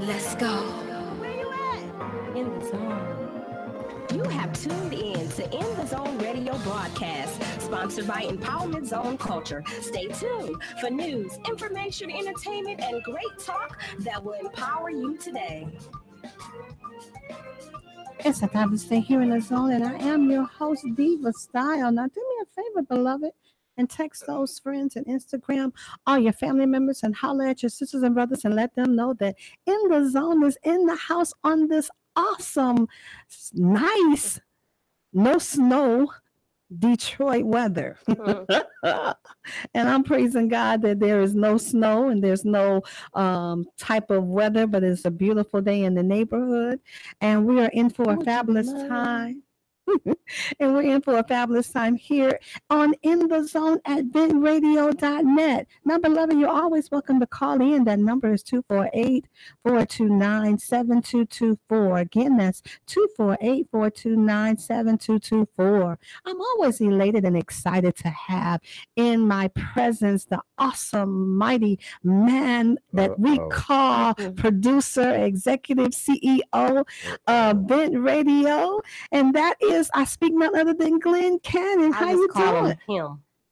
Let's go. Where you at? In the zone. You have tuned in to In the Zone radio broadcast, sponsored by Empowerment Zone Culture. Stay tuned for news, information, entertainment, and great talk that will empower you today. It's a time to stay here in the zone, and I am your host, Diva Style. Now, do me a favor, beloved, and text those friends and Instagram, all your family members, and holler at your sisters and brothers and let them know that In the Zone is in the house on this awesome, nice, no snow Detroit weather. And I'm praising God that there is no snow and there's no type of weather, but it's a beautiful day in the neighborhood. And we are in for a fabulous time. And we're in for a fabulous time here on In the Zone at ventradio.net. Now, beloved, you're always welcome to call in. That number is 248-429-7224. Again, that's 248-429-7224. I'm always elated and excited to have in my presence the awesome, mighty man that we call producer, executive CEO of Vent Radio. And that is, I speak none other than Glenn Cannon. How you doing?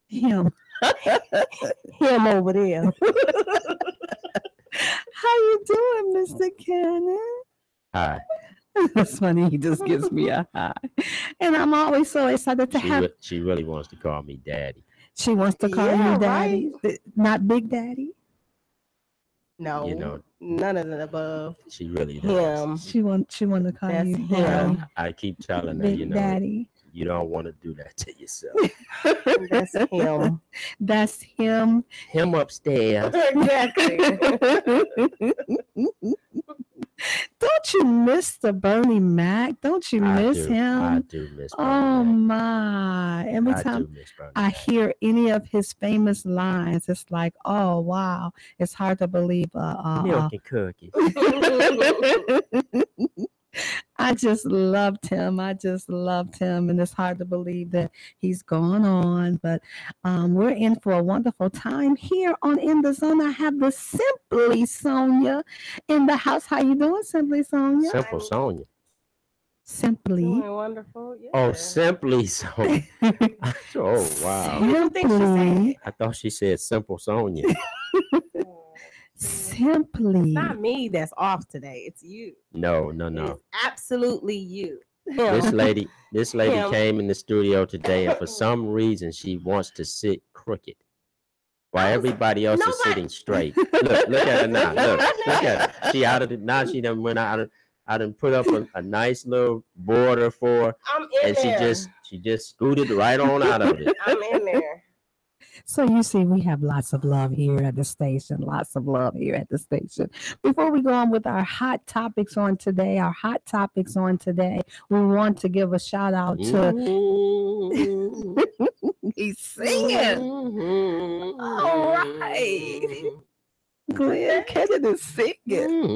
Him over there. How you doing, Mr. Cannon? Hi. That's funny. He just gives me a hi. And I'm always so excited to have. She really wants to call me daddy. She wants to call you daddy, right? Not Big Daddy. No, you know, none of the above. She really does. She want to call you daddy. I keep telling her, Big Daddy. You don't want to do that to yourself. That's him. That's him. Him upstairs. Exactly. Don't you miss the Bernie Mac? Don't you miss him? I do miss Bernie Oh Mac. my. Every time I hear any of his famous lines, it's like, oh wow. It's hard to believe. Milk and cookies. I just loved him. And it's hard to believe that he's gone on. But we're in for a wonderful time here on In the Zone. I have the Simply Sonia in the house. How you doing, Simply Sonia? Simple Sonia. Simply. Doing wonderful. Yeah. Oh, Simply Sonia. Oh, wow. Simply. I thought she said Simple Sonia. Simply. It's not me that's off today. It's you. No. It's absolutely you. This lady came in the studio today, and for some reason she wants to sit crooked while everybody else is sitting straight. Look at her now. Look at her. She out of it now. She done went out. I done put up a nice little border for her, and there. she just scooted right on out of it. I'm in there. So you see, we have lots of love here at the station. Before we go on with our hot topics on today, we want to give a shout out to. He's singing. All right. Glenn Cannon is singing.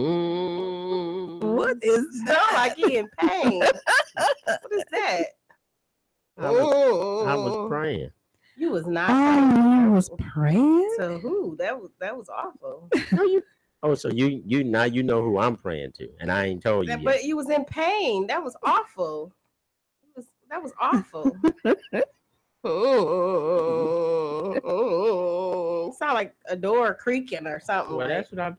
What is that? Like he in pain. What is that? I was praying. You was not. You was praying. So who? That was awful. So you now you know who I'm praying to, and I ain't told you yet. But you was in pain. That was awful. That was awful. Sound like a door creaking or something. Well, like. that's what I'll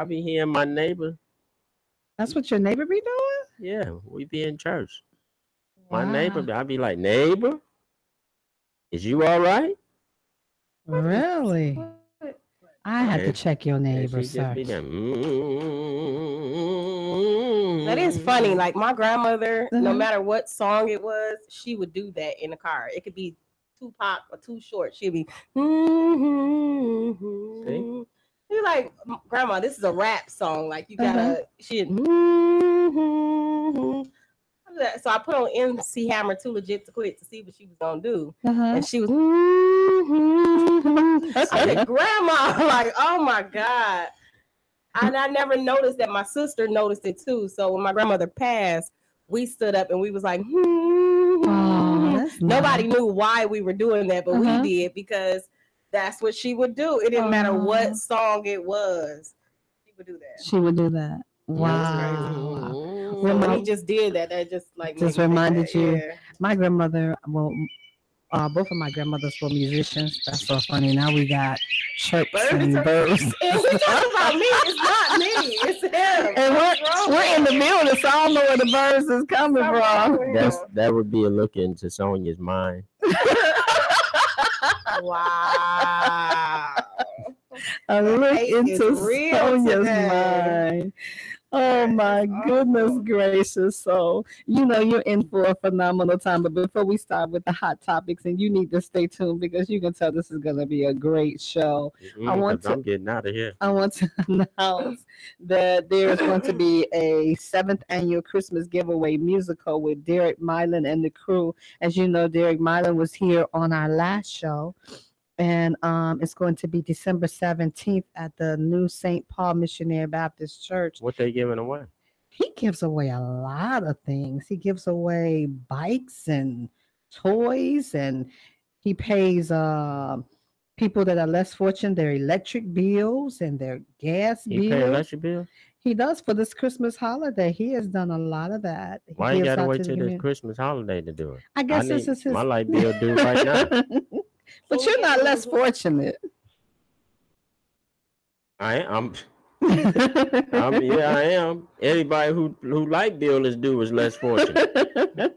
be hearing my neighbor. That's what your neighbor be doing? Yeah, we be in church. Wow. My neighbor, I'll be like, neighbor, is you all right? Really? I have to check your neighbor, sir. That is funny. Like my grandmother, no matter what song it was, she would do that in the car. It could be Tupac or Too Short. She'd be, You're like, Grandma, this is a rap song. Like you gotta, so I put on MC Hammer Too Legit to Quit to see what she was gonna do, and she was. I said, Grandma, like, oh my God. And I never noticed that my sister noticed it too. So when my grandmother passed, we stood up and we was like, nobody knew why we were doing that, but we did because that's what she would do. It didn't matter what song it was. She would do that. She would do that. Wow. So Well, when my- he just did that, that just like Just made me think reminded that, you. yeah. My grandmother, well, both of my grandmothers were musicians. That's so funny. Now we got chirps and birds. And he talking about me. It's not me. It's him. And we're in the building, so I don't know where the birds is coming from. That would be a look into Sonia's mind. Wow. A look hate is into real Sonia's today. mind. Oh my goodness gracious. So, you know, you're in for a phenomenal time. But before we start with the hot topics, and you need to stay tuned because you can tell this is going to be a great show. I'm getting out of here. I want to announce that there's going to be a 7th annual Christmas giveaway musical with Derek Milan and the crew. As you know, Derek Milan was here on our last show. And it's going to be December 17th at the New St. Paul Missionary Baptist Church. What they giving away? He gives away a lot of things. He gives away bikes and toys, and he pays people that are less fortunate their electric bills and their gas bills. He pay electric bill? He does for this Christmas holiday. He has done a lot of that. Why you gotta wait till this Christmas holiday to do it? I guess this is his my light bill due right now. But you're not less fortunate. I'm yeah, I am. Everybody who light bill is due is less fortunate.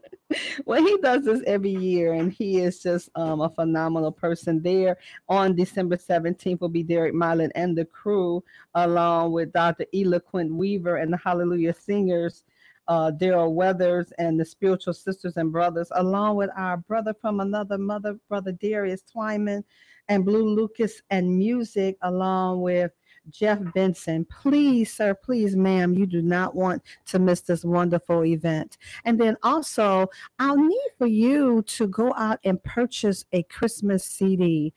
Well, he does this every year, and he is just a phenomenal person. There on December 17th will be Derek Milan and the crew, along with Dr. Eloquent Weaver and the Hallelujah Singers, Daryl Weathers and the Spiritual Sisters and Brothers, along with our brother from another mother, Brother Darius Twyman, and Blue Lucas and music, along with Jeff Benson. Please, sir, please, ma'am, you do not want to miss this wonderful event. And then also, I'll need for you to go out and purchase a Christmas CD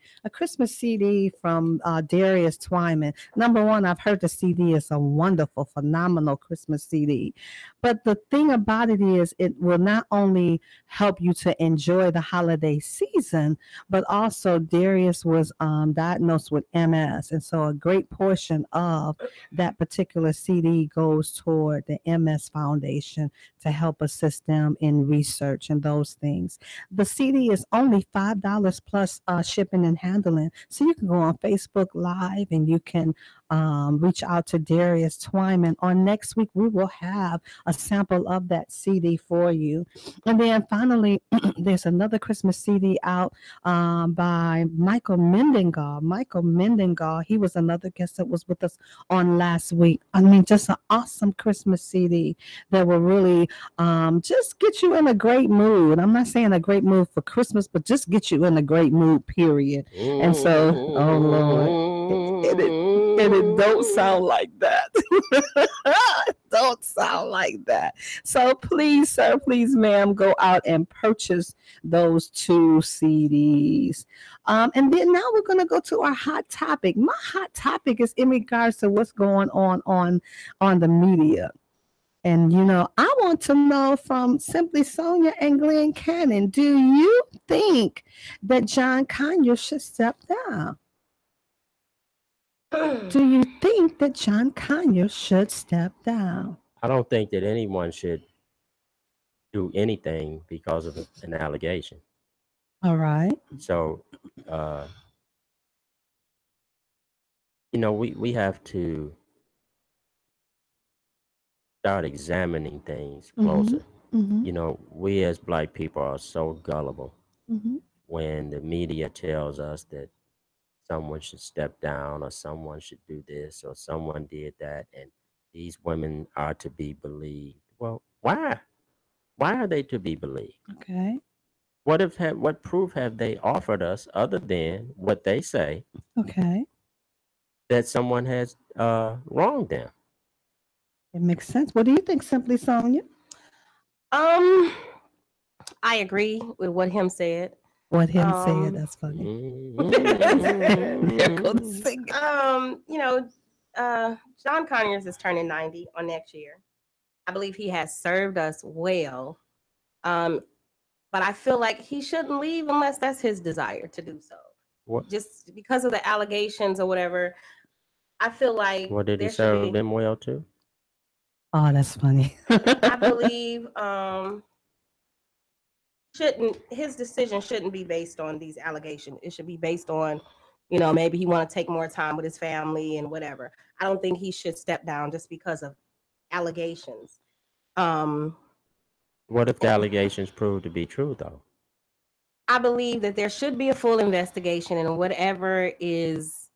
from Darius Twyman. Number one, I've heard the CD is a wonderful, phenomenal Christmas CD. But the thing about it is, it will not only help you to enjoy the holiday season, but also Darius was diagnosed with MS. And so a great portion of that particular CD goes toward the MS Foundation to help assist them in research and those things. The CD is only $5 plus shipping and handling. So you can go on Facebook Live and you can reach out to Darius Twyman. On next week, we will have a sample of that CD for you. And then finally, there's another Christmas CD out by Michael Mendengar. Michael Mendengar, he was another guest that was with us on last week. I mean, just an awesome Christmas CD that will really just get you in a great mood. I'm not saying a great mood for Christmas, but just get you in a great mood, period. And so, oh Lord, and it don't sound like that. Don't sound like that. So please, sir, please, ma'am, go out and purchase those 2 CDs. And then now we're going to go to our hot topic. My hot topic is in regards to what's going on the media. And, you know, I want to know from Simply Sonia and Glenn Cannon, do you think that John Conyers should step down? Do you think that John Conyers should step down? I don't think that anyone should do anything because of an allegation. All right. So, you know, we have to start examining things closer. Mm-hmm. You know, we as Black people are so gullible Mm-hmm. when the media tells us that someone should step down or someone should do this or someone did that and these women are to be believed. Well, why? Why are they to be believed? Okay. What proof have they offered us other than what they say Okay. that someone has wronged them? It makes sense. What do you think, Simply Sonia? I agree with what him said. What him said, that's funny. There goes the singer. You know, John Conyers is turning 90 on next year. I believe he has served us well. But I feel like he shouldn't leave unless that's his desire to do so. What? Just because of the allegations or whatever. I feel like Well, did he there should serve be, them well too? Oh, that's funny. I believe his decision shouldn't be based on these allegations. It should be based on, maybe he want to take more time with his family and whatever. I don't think he should step down just because of allegations. What if the allegations prove to be true, though? I believe that there should be a full investigation, and whatever is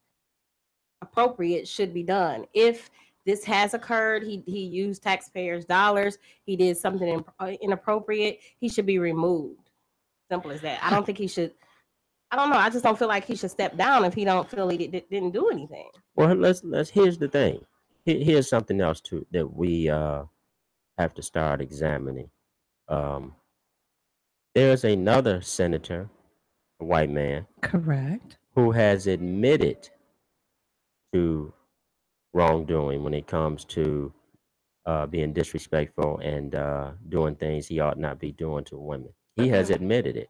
appropriate should be done. If this has occurred, he used taxpayers' dollars, he did something inappropriate, he should be removed. Simple as that. I don't think he should. I don't know. I just don't feel like he should step down if he don't feel he didn't do anything. Well, let's. Here's the thing. Here's something else too that we have to start examining. There's another senator, a white man, Correct. who has admitted to wrongdoing when it comes to being disrespectful and doing things he ought not be doing to women. He has admitted it.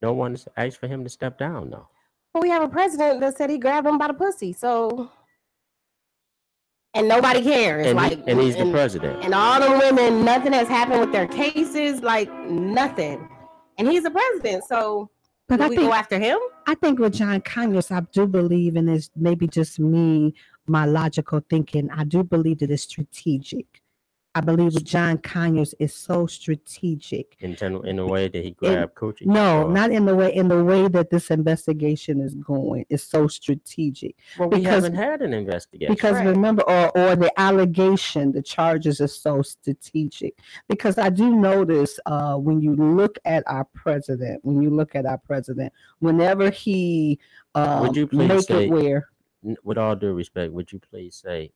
No one's asked for him to step down, though. Well, we have a president that said he grabbed him by the pussy, so. And nobody cares. And he's the president. And all the women, nothing has happened with their cases, like nothing. And he's the president, so But I we think go after him? I think with John Conyers, I do believe, and it's maybe just me, my logical thinking, I do believe that it's strategic. I believe with John Conyers is so strategic. In the way that he grabbed Coochie? No, not in the way that this investigation is going. It's so strategic. Well, we haven't had an investigation. Because remember, or the allegation, the charges are so strategic. Because I do notice when you look at our president, whenever he would you please make say, it where, with all due respect, would you please say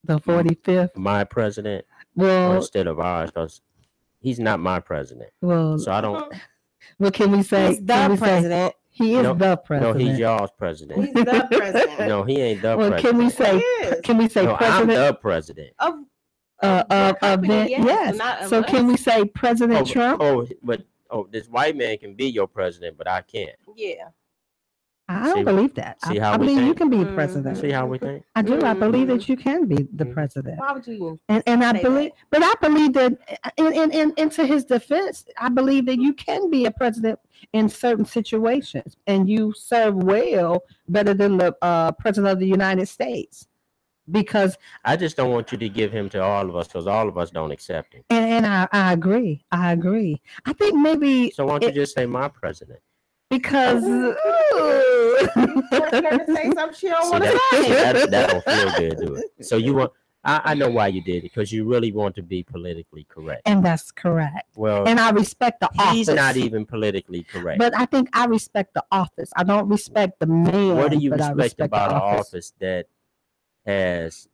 the 45th, my president, well, instead of ours, because he's not my president. Well, so I don't. Well, can we say he's the president? He is the president. No, he's y'all's president. He's the president. No, he ain't the well, president. Can we say no, president? I'm the president of yes. So can we say President Trump? This white man can be your president, but I can't. Yeah. I don't believe that. I believe you can be president. See how we think? I do. I believe that you can be the president. Why would you? And I believe, but I believe that into his defense, I believe that you can be a president in certain situations, and you serve well better than the president of the United States. Because I just don't want you to give him to all of us, because all of us don't accept him. And I agree. I think maybe. So why don't you just say my president? Because say something she don't want to say. That don't feel good, do it? So you want? I know why you did it, because you really want to be politically correct. And that's correct. Well, and I respect the office. He's not even politically correct. But I think I respect the office. I don't respect the man. What do you respect about an office that has,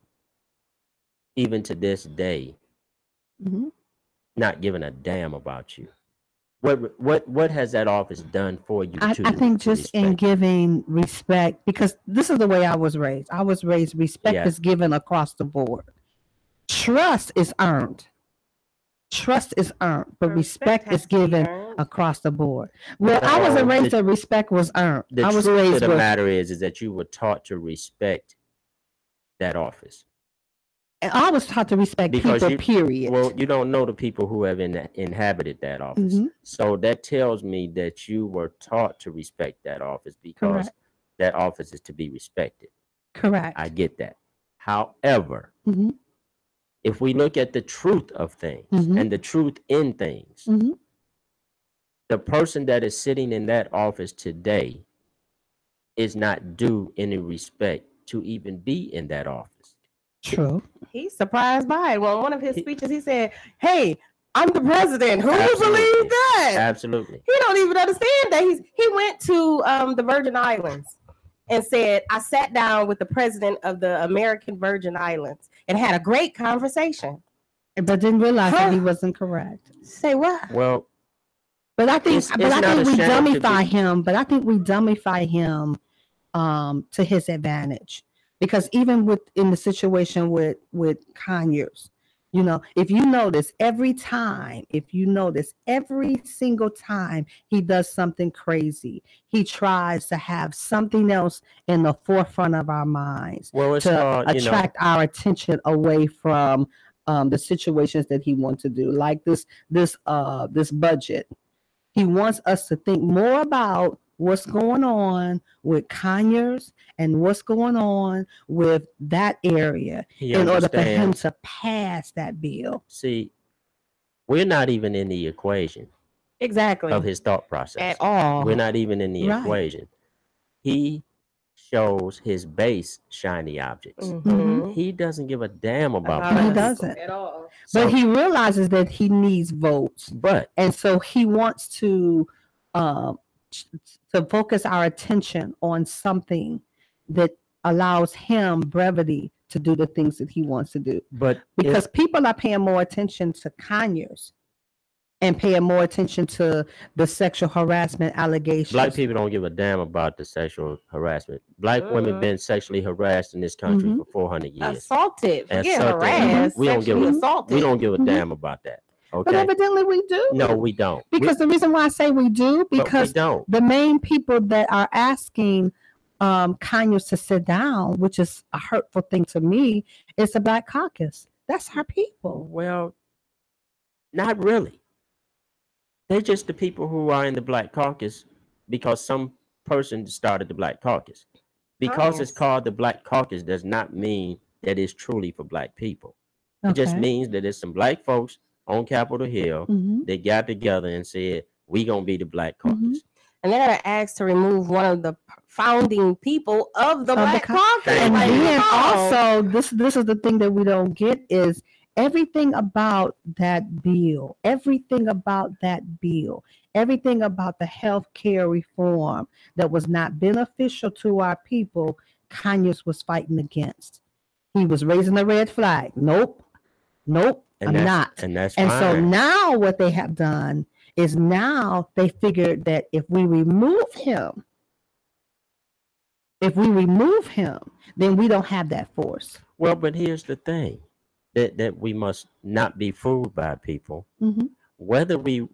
even to this day, not given a damn about you? What has that office done for you? I think just in giving respect, because this is the way I was raised. I was raised respect is given across the board. Trust is earned. But respect is given across the board. Well, I wasn't raised that respect was earned. The truth of the matter is that you were taught to respect that office. And I was taught to respect people, period. Well, you don't know the people who have inhabited that office. So that tells me that you were taught to respect that office, because that office is to be respected. Correct. I get that. However, if we look at the truth of things and the truth in things, the person that is sitting in that office today is not due any respect to even be in that office. True. He's surprised by it. Well, in one of his speeches, he said, "Hey, I'm the president." Who would believe that? Absolutely. He don't even understand that. He went to the Virgin Islands and said, "I sat down with the president of the American Virgin Islands and had a great conversation," but didn't realize that he wasn't correct. Say what? Well, but I think we dumbify him. But I think we dumbify him to his advantage. Because even in the situation with Conyers, You know, if you notice every single time he does something crazy, he tries to have something else in the forefront of our minds to attract our attention away from the situations that he wants to do, like this budget. He wants us to think more about what's going on with Conyers and what's going on with that area in order for him to pass that bill. See, we're not even in the equation of his thought process at all. We're not even in the equation. He shows his base shiny objects. He doesn't give a damn about that. He doesn't at all. But he realizes that he needs votes. And so he wants to focus our attention on something that allows him brevity to do the things that he wants to do. But because people are paying more attention to Conyers and paying more attention to the sexual harassment allegations. Black people don't give a damn about the sexual harassment. Black women been sexually harassed in this country for 400 years. Assaulted. Harassed. We don't give a damn about that. Okay. But evidently we do. No, we don't. Because the reason why I say we do, because the main people that are asking Conyers to sit down, which is a hurtful thing to me, is the Black Caucus. That's our people. Well, not really. They're just the people who are in the Black Caucus because some person started the Black Caucus. Because it's called the Black Caucus does not mean that it's truly for Black people. It just means that there's some Black folks on Capitol Hill. They got together and said, we gonna be the Black Caucus. And then I asked to remove one of the founding people of the Black Caucus. And then also, this is the thing that we don't get is everything about that bill, everything about the health care reform that was not beneficial to our people, Conyers was fighting against. He was raising the red flag. Nope, I'm not. And that's and fine. So now what they have done is now they figured that if we remove him, then we don't have that force. Well, but here's the thing. That we must not be fooled by people. Whether we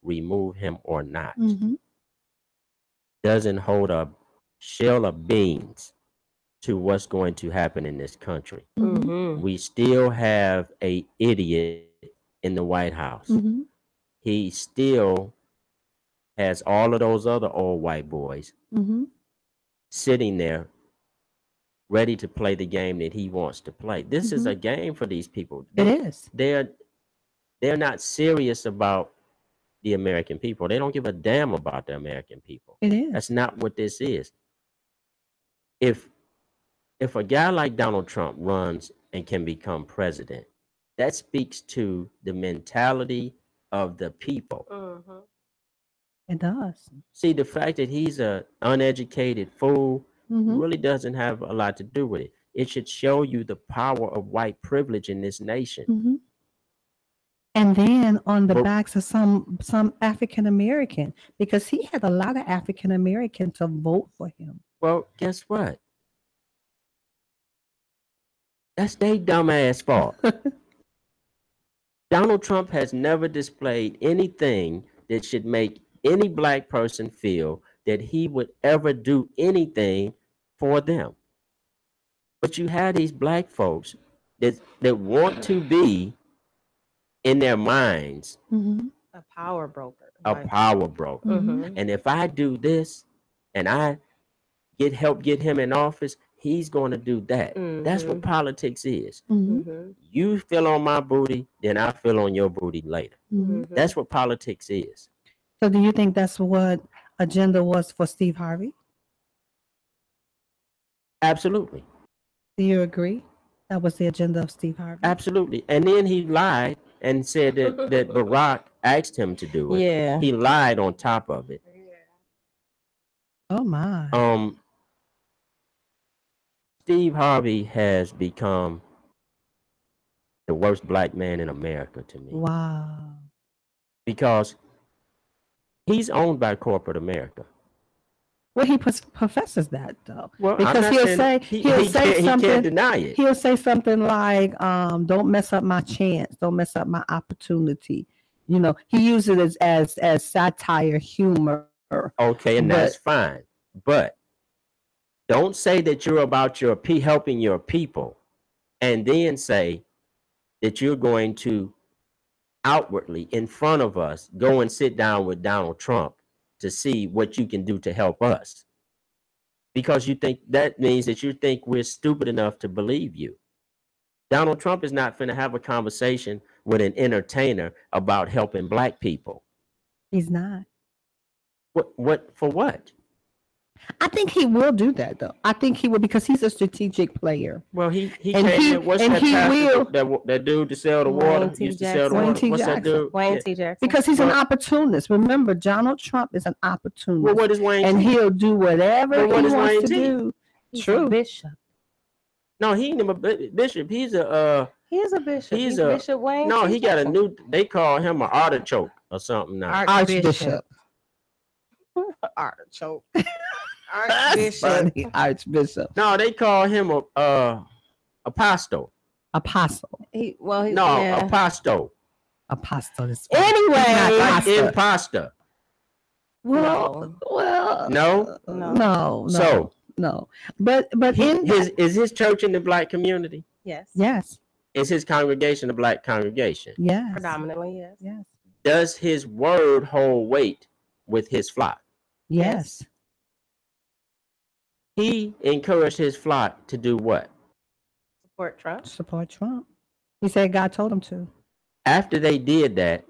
remove him or not doesn't hold a shell of beans to what's going to happen in this country. We still have a idiot in the White House. He still has all of those other old white boys sitting there ready to play the game that he wants to play. This is a game for these people. It is. They're not serious about the American people. They don't give a damn about the American people. It is. That's not what this is. If a guy like Donald Trump runs and can become president, that speaks to the mentality of the people. It does. See, the fact that he's an uneducated fool really doesn't have a lot to do with it. It should show you the power of white privilege in this nation. And then on the backs of some African American, because he had a lot of African American to vote for him. Well, guess what? That's their dumbass fault. Donald Trump has never displayed anything that should make any Black person feel that he would ever do anything for them. But you have these Black folks that want to be, in their minds, a power broker. And if I do this and I help get him in office, he's going to do that. That's what politics is. You feel on my booty, then I feel on your booty later. That's what politics is. So do you think that's what agenda was for Steve Harvey? Absolutely. Do you agree? That was the agenda of Steve Harvey? Absolutely. And then he lied and said that Barack asked him to do it. Yeah. He lied on top of it. Oh my. Steve Harvey has become the worst Black man in America to me. Wow. Because he's owned by corporate America. Well, he professes that though, Well, because he'll say he something. he can't deny it. He'll say something like, "Don't mess up my chance. Don't mess up my opportunity." You know, he uses it as satire, humor. Okay, and that's fine, but don't say that you're about helping your people, and then say that you're going to outwardly in front of us go and sit down with Donald Trump to see what you can do to help us, because you think that means that you think we're stupid enough to believe you. Donald Trump is not finna have a conversation with an entertainer about helping black people. He's not. What for what? I think he will do that though. I think he will, because he's a strategic player. Well, he and came he, what's and that he pastor, will that dude to sell the water Wayne T. used to sell the Wayne water. T. What's that Jackson. dude? Wayne T. Jackson. Because he's an opportunist. Remember, Donald Trump is an opportunist. Well, what is Wayne and T? he'll do whatever Well, what he is wants Wayne to T? do. He's True. a bishop. No, he ain't a bishop. He's a bishop. He's a Bishop Wayne. No, T. he got a Jackson. new. They call him an artichoke or something now. Archbishop. Artichoke. That's funny. Archbishop. No, they call him a apostle. Apostle. Apostle. Apostle is Anyway, imposter. Well, No. So but is his church in the black community? Yes. Is his congregation a black congregation? Yes. Predominantly, yes. Yes. Does his word hold weight with his flock? Yes. He encouraged his flock to do what? Support Trump. He said God told him to. After they did that,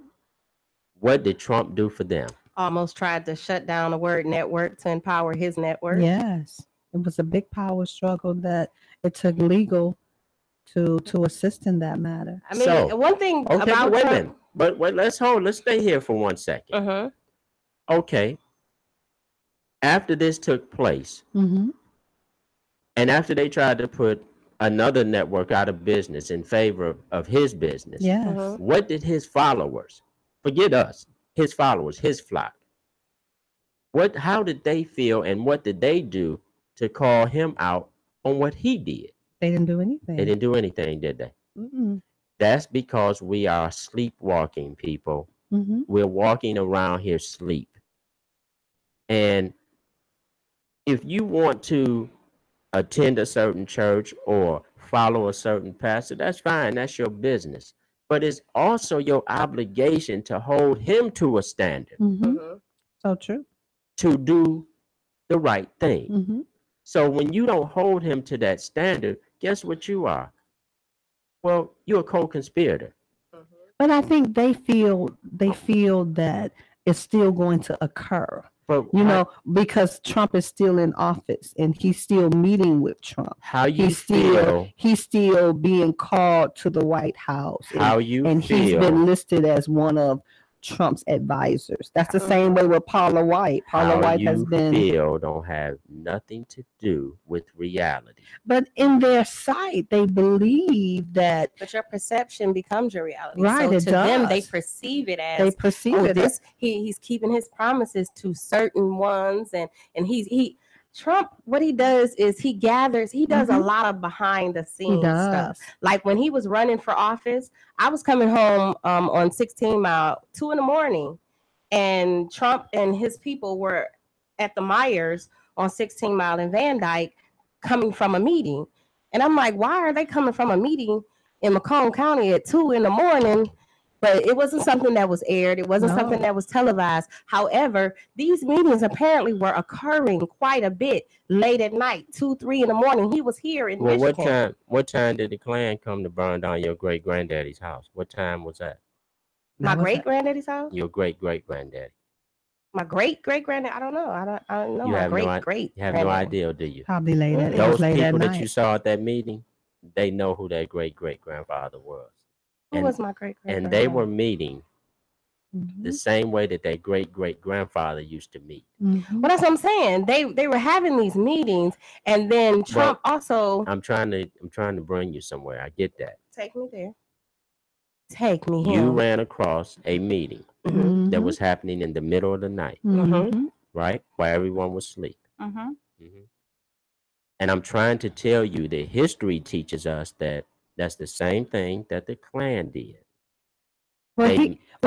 what did Trump do for them? Almost tried to shut down the Word Network to empower his network. Yes. It was a big power struggle that it took legal to assist in that matter. I mean, one thing about wait a Trump. minute. But let's stay here for 1 second. Okay. After this took place, and after they tried to put another network out of business in favor of his business, what did his followers, forget us, his followers, his flock, how did they feel and what did they do to call him out on what he did? They didn't do anything. They didn't do anything, did they? That's because we are sleepwalking people. We're walking around here asleep. And if you want to attend a certain church or follow a certain pastor, that's fine. That's your business. But it's also your obligation to hold him to a standard. So true. To do the right thing. So when you don't hold him to that standard, guess what you are? Well, you're a co-conspirator. But I think they feel that it's still going to occur. But because Trump is still in office and he's still meeting with Trump. He's still being called to the White House. And he's been listed as one of Trump's advisors. That's the same way with Paula White. White has been don't have nothing to do with reality. But in their sight, they believe that. But your perception becomes your reality. Right. So it to does. them, they perceive it as he's keeping his promises to certain ones, and he Trump, what he does is he does a lot of behind the scenes stuff. Like when he was running for office, I was coming home on 16 Mile, 2 a.m, and Trump and his people were at the Myers on 16 Mile in Van Dyke coming from a meeting. And I'm like, why are they coming from a meeting in Macomb County at 2 a.m? But it wasn't something that was aired. It wasn't something that was televised. However, these meetings apparently were occurring quite a bit late at night, 2, 3 a.m. He was here in Michigan. What time did the Klan come to burn down your great granddaddy's house? What time was that? My great granddaddy's house? Your great granddaddy. My great granddaddy? I don't know. I don't know. You my have great. You have no idea, do you? Probably late at Those late people at that night. you saw at that meeting, they know who their great grandfather was. Who was my great grandfather? And they were meeting the same way that their great grandfather used to meet. Well, that's what I'm saying. They were having these meetings, and then Trump also. I'm trying to bring you somewhere. I get that. Take me there. Take me here. You ran across a meeting that was happening in the middle of the night, right? While everyone was asleep. Mm-hmm. And I'm trying to tell you that history teaches us that that's the same thing that the Klan did. Well,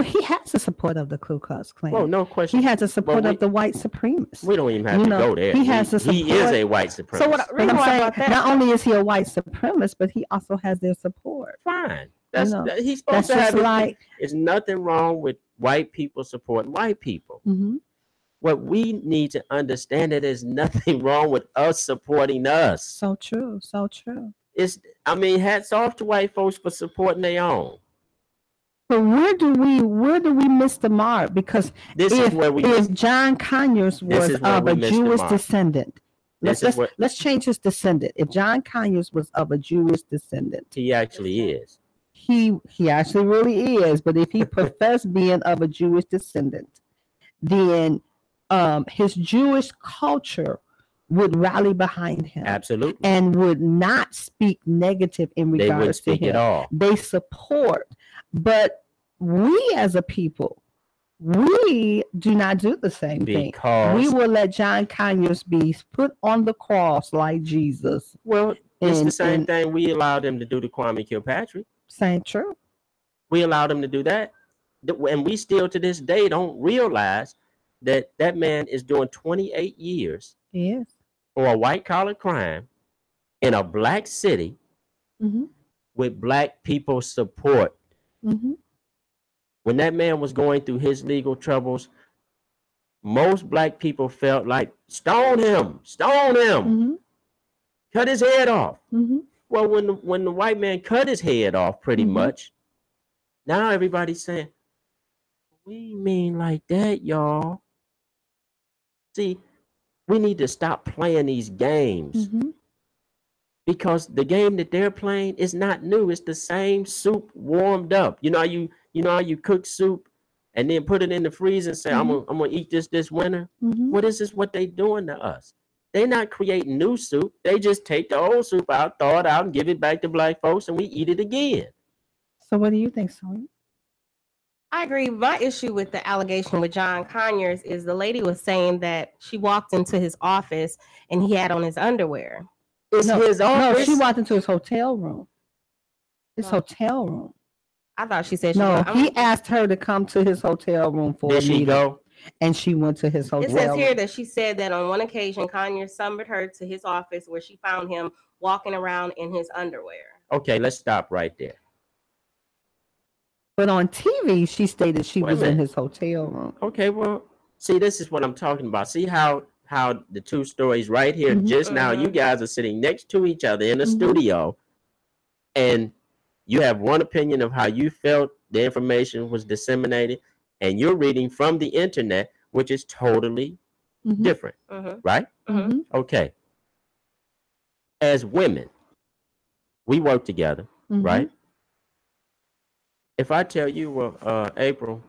he has the support of the Ku Klux Klan. Well, no question. He has the support of the white supremacists. We don't even have to go there. He has the support. He is a white supremacist. So what I'm saying, not only is he a white supremacist, but he also has their support. Fine. He's supposed that's to have like, there's nothing wrong with white people supporting white people. Mm-hmm. What we need to understand that there's nothing wrong with us supporting us. So true. So true. Hats off to white folks for supporting their own. But where do we miss the mark? Because if John Conyers was of a Jewish descendant, let's change his descendant. If John Conyers was of a Jewish descendant, he actually is. He actually really is. But if he professed being of a Jewish descendant, then his Jewish culture would rally behind him. Absolutely. And would not speak negative in regards to him. At all. They support. But we as a people, we do not do the same thing. We will let John Conyers be put on the cross like Jesus. Well, it's the same thing we allowed him to do to Kwame Kilpatrick. Same true. We allowed him to do that. And we still to this day don't realize that man is doing 28 years for a white collar crime in a black city with black people's support. Mm-hmm. When that man was going through his legal troubles, most black people felt like stone him, cut his head off. Mm-hmm. Well, when the white man cut his head off, pretty much, now everybody's saying, we mean like that, y'all. See, we need to stop playing these games because the game that they're playing is not new. It's the same soup warmed up. You know how you cook soup and then put it in the freezer and say, I'm gonna eat this winter. What is this? What they doing to us? They're not creating new soup. They just take the old soup out, thaw it out, and give it back to black folks, and we eat it again. So what do you think, Sonia? I agree. My issue with the allegation with John Conyers is the lady was saying that she walked into his office and he had on his underwear. His office? No, she walked into his hotel room. Hotel room. I thought she said he asked her to come to his hotel room for a meeting. Did she go? And she went to his hotel. It says here that she said that on one occasion, Conyers summoned her to his office where she found him walking around in his underwear. Okay, let's stop right there. But on TV, she stated she was in his hotel room. Okay, well, see, this is what I'm talking about. See how the two stories right here, just now, you guys are sitting next to each other in the studio, and you have one opinion of how you felt the information was disseminated, and you're reading from the internet, which is totally different, right? Okay. As women, we work together, right? If I tell you, well, April,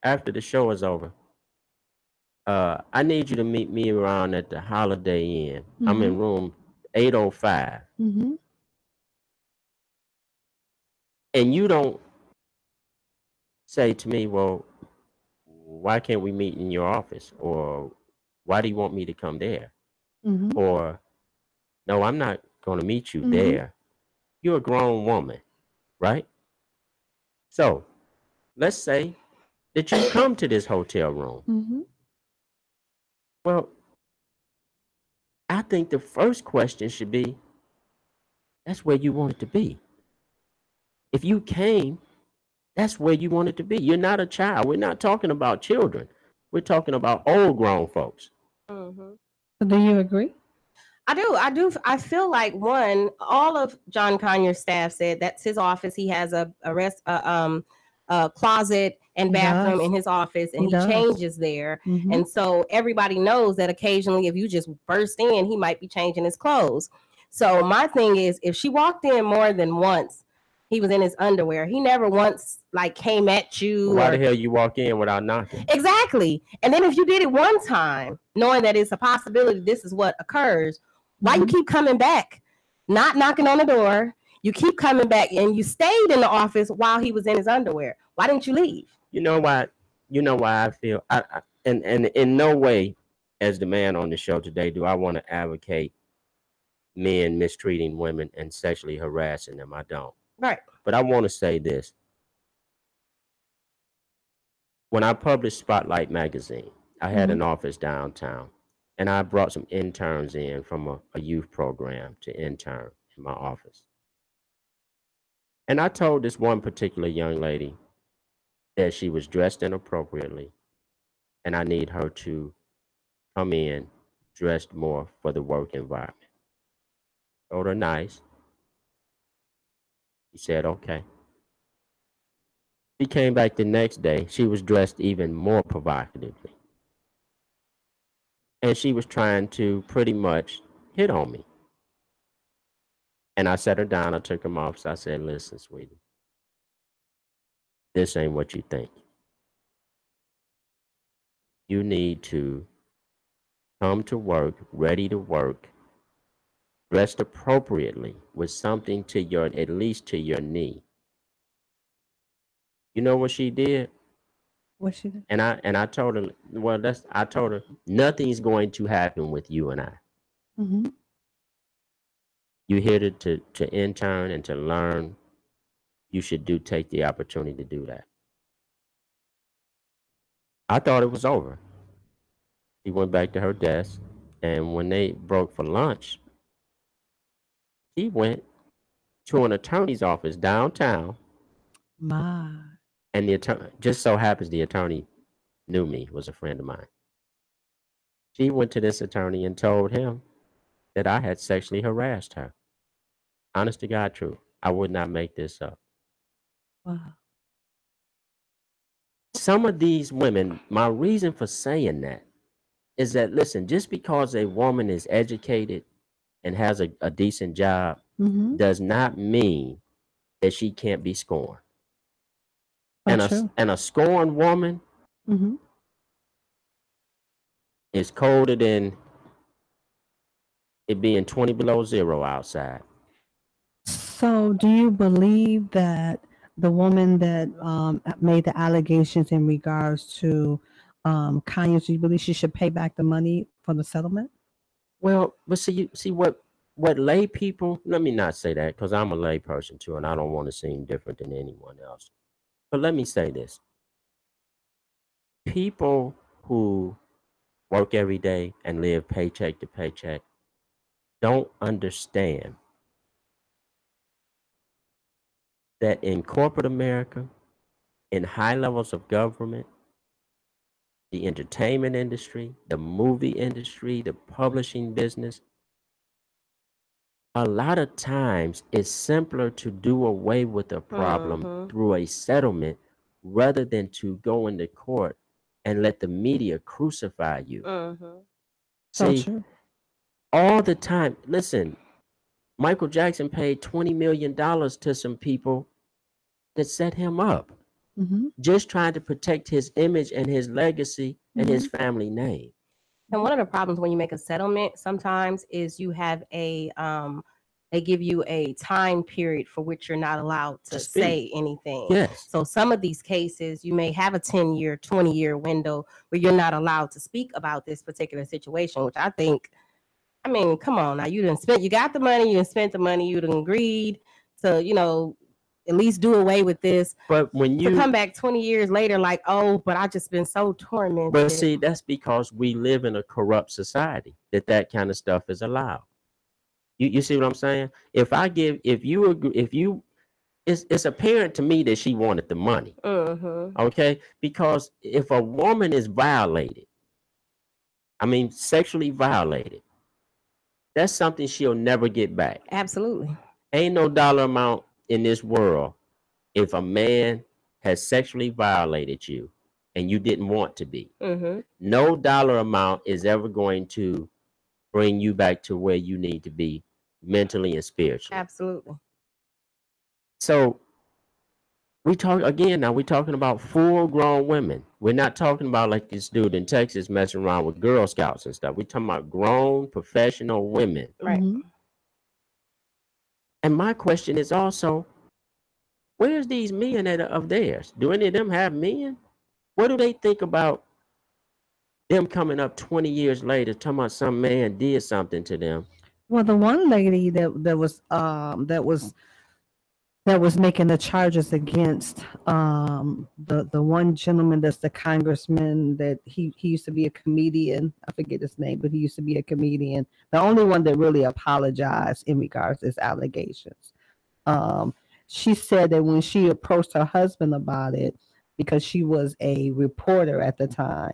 after the show is over, I need you to meet me around at the Holiday Inn. I'm in room 805. And you don't say to me, well, why can't we meet in your office? Or why do you want me to come there? Or, no, I'm not going to meet you there. You're a grown woman, right? So let's say that you come to this hotel room. Well, I think the first question should be, that's where you want it to be. If you came, that's where you want it to be. You're not a child. We're not talking about children. We're talking about old grown folks. Do you agree? I do. I feel like all of John Conyers' staff said that's his office. He has a closet and bathroom in his office, and he changes there. And so everybody knows that occasionally, if you just burst in, he might be changing his clothes. So my thing is, if she walked in more than once, he was in his underwear. He never once came at you. Why the hell you walk in without knocking? Exactly. And then if you did it one time, knowing that it's a possibility this is what occurs, why you keep coming back, not knocking on the door? You keep coming back, and you stayed in the office while he was in his underwear. Why didn't you leave? You know why? I feel, and in no way as the man on the show today, do I want to advocate men mistreating women and sexually harassing them? I don't. Right. But I want to say this. When I published Spotlight magazine, I had an office downtown, and I brought some interns in from a youth program to intern in my office. And I told this one particular young lady that she was dressed inappropriately, and I need her to come in dressed more for the work environment. Told her nice. She said, okay. She came back the next day. She was dressed even more provocatively. And she was trying to pretty much hit on me. And I sat her down. I took her off. So I said, listen, sweetie, this ain't what you think. You need to come to work, ready to work, dressed appropriately with something to your, at least to your knee. You know what she did? What she did? And I told her, well, I told her nothing's going to happen with you and I. Mm-hmm. You're here to intern and to learn. You should take the opportunity to do that. I thought it was over. She went back to her desk, and when they broke for lunch, she went to an attorney's office downtown. My. And the attorney, just so happens the attorney knew me, was a friend of mine. She went to this attorney and told him that I had sexually harassed her. Honest to God, true. I would not make this up. Wow. Some of these women, my reason for saying that is that, listen, just because a woman is educated and has a decent job does not mean that she can't be scorned. And a scorned woman is colder than it being 20 below zero outside. So do you believe that the woman that made the allegations in regards to Kanye, do you believe she should pay back the money for the settlement? Well, but see what lay people, let me not say that because I'm a lay person too, and I don't want to seem different than anyone else. But let me say this. People who work every day and live paycheck to paycheck don't understand that in corporate America, in high levels of government, the entertainment industry, the movie industry, the publishing business, a lot of times it's simpler to do away with a problem through a settlement rather than to go into court and let the media crucify you. See, all the time, listen, Michael Jackson paid $20 million to some people that set him up, just trying to protect his image and his legacy and his family name. And one of the problems when you make a settlement sometimes is you have a they give you a time period for which you're not allowed to say anything. Yes. So some of these cases, you may have a 10-year, 20-year window where you're not allowed to speak about this particular situation, which I think, I mean, come on now, you got the money, you spent the money, you done agreed to, at least do away with this. But when you come back 20 years later, like, oh, but I just been so tormented. But see, that's because we live in a corrupt society that kind of stuff is allowed. You see what I'm saying? It's apparent to me that she wanted the money. Okay, because if a woman is violated, sexually violated, that's something she'll never get back. Absolutely. Ain't no dollar amount in this world if a man has sexually violated you and you didn't want to be. No dollar amount is ever going to bring you back to where you need to be mentally and spiritually. Absolutely. So we're talking about full-grown women. We're not talking about like this dude in Texas messing around with Girl Scouts and stuff. We're talking about grown professional women. Right. And my question is also, where's these men of theirs? Do any of them have men? What do they think about them coming up 20 years later talking about some man did something to them. Well, the one lady that was making the charges against the one gentleman that's the congressman that he used to be a comedian. I forget his name, but he used to be a comedian. The only one that really apologized in regards to his allegations. She said that when she approached her husband about it, because she was a reporter at the time,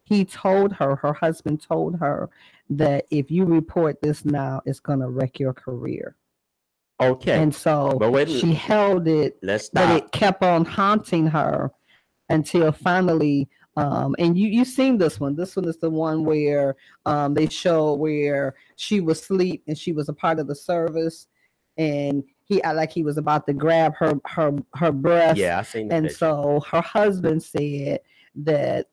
her husband told her that if you report this now, it's going to wreck your career. Okay. And so she held it, but it kept on haunting her until finally, and you've seen this one. This one is the one where they show where she was asleep and she was a part of the service, and he was about to grab her breast. Yeah, I seen that. And so her husband said that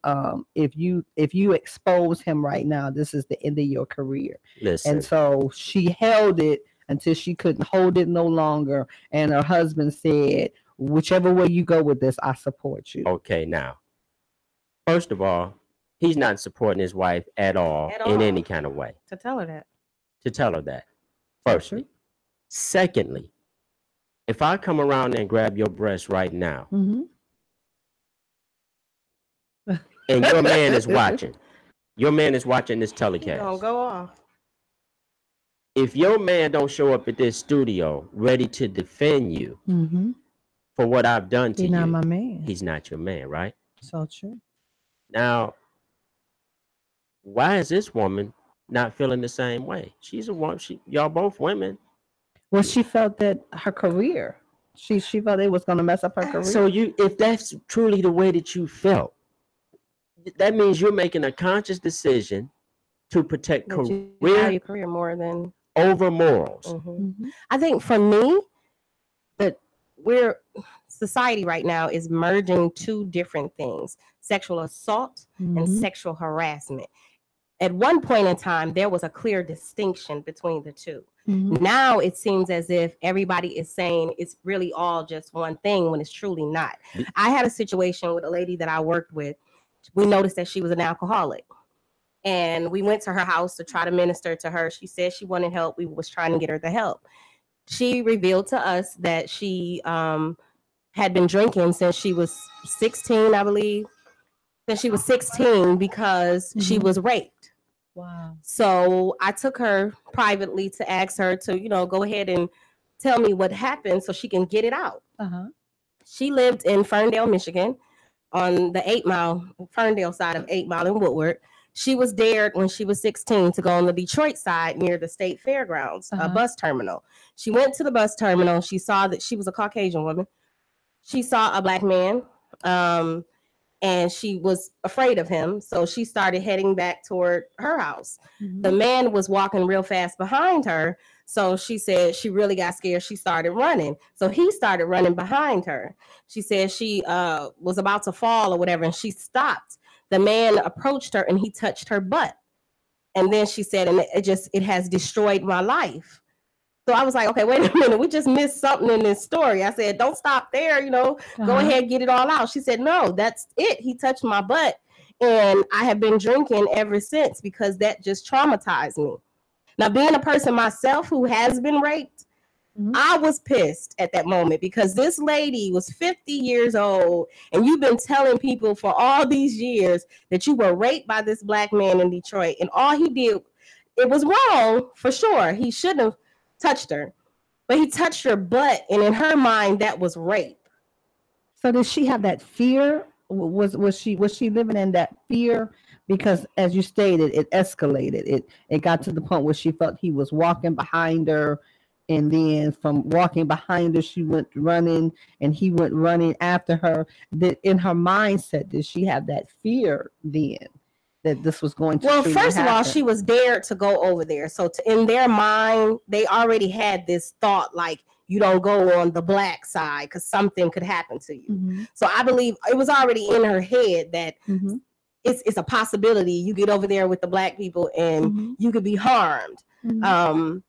if you expose him right now, this is the end of your career. Listen. And so she held it until she couldn't hold it no longer, and her husband said, whichever way you go with this, I support you. Okay, now, first of all, he's not supporting his wife at all in any kind of way. To tell her that. Firstly. Secondly, if I come around and grab your breast right now, mm-hmm. and your man is watching this telecast. Don't go off. If your man don't show up at this studio ready to defend you mm-hmm. for what I've done to you, he's not my man. He's not your man, right? So true. Now, why is this woman not feeling the same way? She's a woman. Y'all both women. Well, she felt that her career. She felt it was going to mess up her career. So if that's truly the way that you felt, that means you're making a conscious decision to protect your career more than over morals. Mm-hmm. Mm-hmm. I think for me, that society right now is merging two different things: sexual assault mm-hmm. and sexual harassment. At one point in time, there was a clear distinction between the two. Mm-hmm. Now it seems as if everybody is saying it's really all just one thing when it's truly not. I had a situation with a lady that I worked with. We noticed that she was an alcoholic, and we went to her house to try to minister to her. She said she wanted help. We was trying to get her the help. She revealed to us that she had been drinking since she was 16, I believe. Since she was 16 because mm-hmm. she was raped. Wow. So I took her privately to ask her to, go ahead and tell me what happened so she can get it out. Uh-huh. She lived in Ferndale, Michigan, on the 8 Mile, Ferndale side of 8 Mile in Woodward. She was dared when she was 16 to go on the Detroit side near the state fairgrounds, a bus terminal. She went to the bus terminal. She saw that she was a Caucasian woman. She saw a black man, and she was afraid of him. So she started heading back toward her house. Mm-hmm. The man was walking real fast behind her. So she said she really got scared. She started running. So he started running behind her. She said she was about to fall or whatever, and she stopped. The man approached her and he touched her butt. And then she said, and it has destroyed my life. So I was like, okay, wait a minute. We just missed something in this story. I said, don't stop there. Go ahead, get it all out. She said, no, that's it. He touched my butt. And I have been drinking ever since because that just traumatized me. Now, being a person myself who has been raped, mm-hmm. I was pissed at that moment because this lady was 50 years old and you've been telling people for all these years that you were raped by this black man in Detroit. And all he did, it was wrong for sure. He shouldn't have touched her, but he touched her butt, and in her mind that was rape. So did she have that fear? Was she living in that fear? Because as you stated, it escalated. It got to the point where she felt he was walking behind her, and then from walking behind her, she went running, and he went running after her. That in her mindset, did she have that fear then? That this was going to first of all, she was dared to go over there. So in their mind, they already had this thought like, you don't go on the black side because something could happen to you. Mm-hmm. So I believe it was already in her head that mm-hmm. it's a possibility you get over there with the black people and mm-hmm. you could be harmed. Mm-hmm.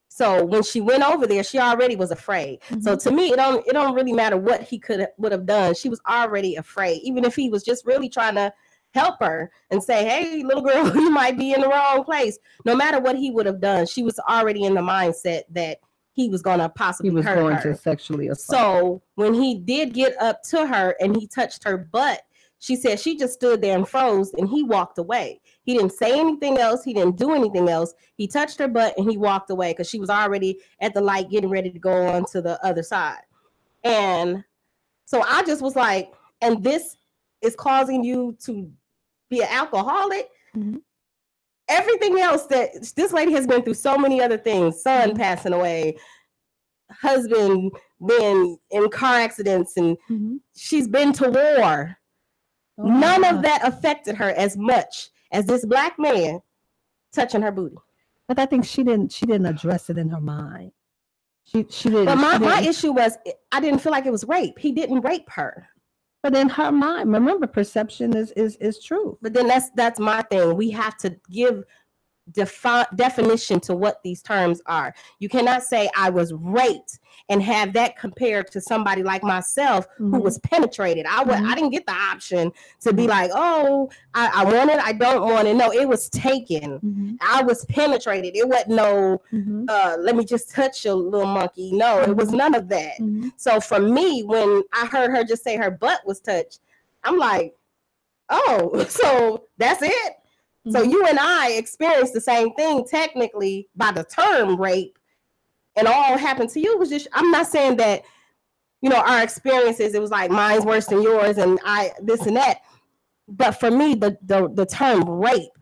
So when she went over there, she already was afraid. Mm-hmm. So to me, it don't really matter what he would have done. She was already afraid, even if he was just really trying to help her and say, hey, little girl, you might be in the wrong place. No matter what he would have done, she was already in the mindset that he was going to possibly hurt her. To sexually assault. So when he did get up to her and he touched her butt, she said she just stood there and froze, and he walked away. He didn't say anything else. He didn't do anything else. He touched her butt and he walked away because she was already at the light getting ready to go on to the other side. And so I just was like, and this is causing you to be an alcoholic? Mm-hmm. Everything else that this lady has been through, so many other things, son passing away, husband been in car accidents, and she's been to war. None of that affected her as much as this black man touching her booty. But I think she didn't address it in her mind. She didn't. But my issue was, I didn't feel like it was rape. He didn't rape her. But in her mind, remember, perception is true. But then that's my thing. We have to give definition to what these terms are. You cannot say I was raped and have that compared to somebody like myself who was penetrated. I didn't get the option to be like, oh, I want it, I don't want it. No, it was taken. I was penetrated. It wasn't no let me just touch your little monkey. No, it was none of that. So for me, when I heard her just say her butt was touched, I'm like, oh, so that's it. So you and I experienced the same thing technically by the term rape, and all happened to you was just, I'm not saying that, our experiences, it was like mine's worse than yours and I this and that. But for me, the term rape,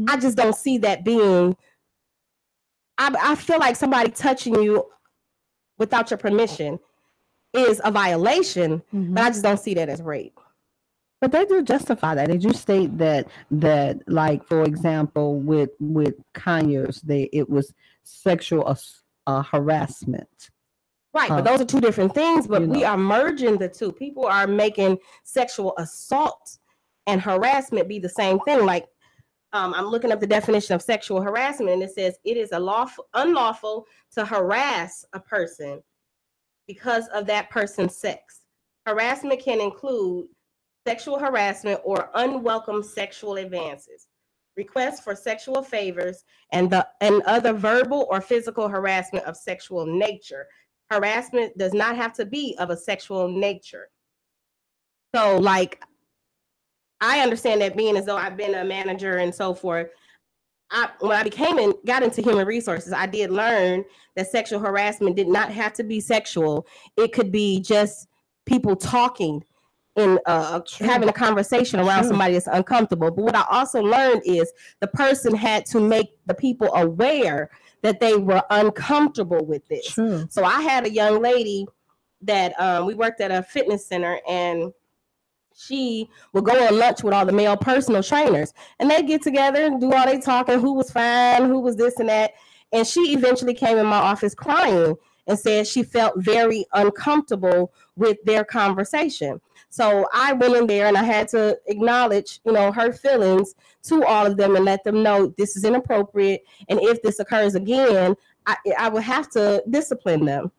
I just don't see that being, I feel like somebody touching you without your permission is a violation, but I just don't see that as rape. But they do justify that. They do state that like, for example, with Conyers, it was sexual harassment. Right, but those are two different things. But we are merging the two. People are making sexual assault and harassment be the same thing. Like, I'm looking up the definition of sexual harassment, and it says it is unlawful to harass a person because of that person's sex. Harassment can include sexual harassment or unwelcome sexual advances, requests for sexual favors, and other verbal or physical harassment of sexual nature. Harassment does not have to be of a sexual nature. So, like, I understand that being as though I've been a manager and so forth. When I got into human resources, I did learn that sexual harassment did not have to be sexual. It could be just people talking in having a conversation around somebody that's uncomfortable. But what I also learned is the person had to make the people aware that they were uncomfortable with this. True. So I had a young lady that we worked at a fitness center, and she would go on lunch with all the male personal trainers, and they'd get together and do all they talking, who was fine, who was this and that. And she eventually came in my office crying and said she felt very uncomfortable with their conversation. So I went in there and I had to acknowledge, her feelings to all of them and let them know this is inappropriate. And if this occurs again, I would have to discipline them.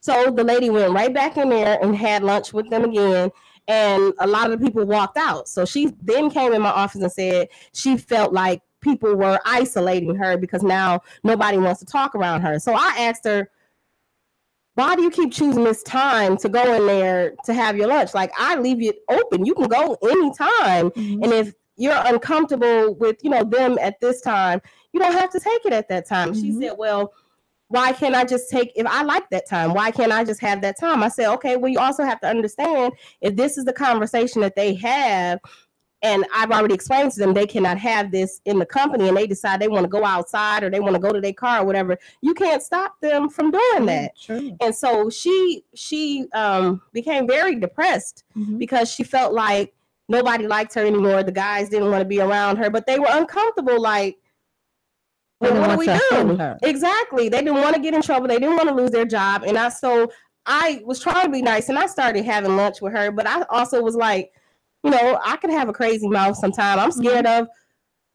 So the lady went right back in there and had lunch with them again. And a lot of the people walked out. So she then came in my office and said she felt like people were isolating her because now nobody wants to talk around her. So I asked her, why do you keep choosing this time to go in there to have your lunch? Like, I leave it open. You can go anytime. And if you're uncomfortable with, them at this time, you don't have to take it at that time. She said, well, why can't I just take, if I like that time, why can't I just have that time? I said, okay, well, you also have to understand if this is the conversation that they have, and I've already explained to them they cannot have this in the company, and they decide they want to go outside or they want to go to their car or whatever, you can't stop them from doing that. True. And so she became very depressed because she felt like nobody liked her anymore. The guys didn't want to be around her, but they were uncomfortable. Like, well, what do we do? Exactly. They didn't want to get in trouble. They didn't want to lose their job. And I was trying to be nice, and I started having lunch with her, but I also was like, I could have a crazy mouth sometime. I'm scared of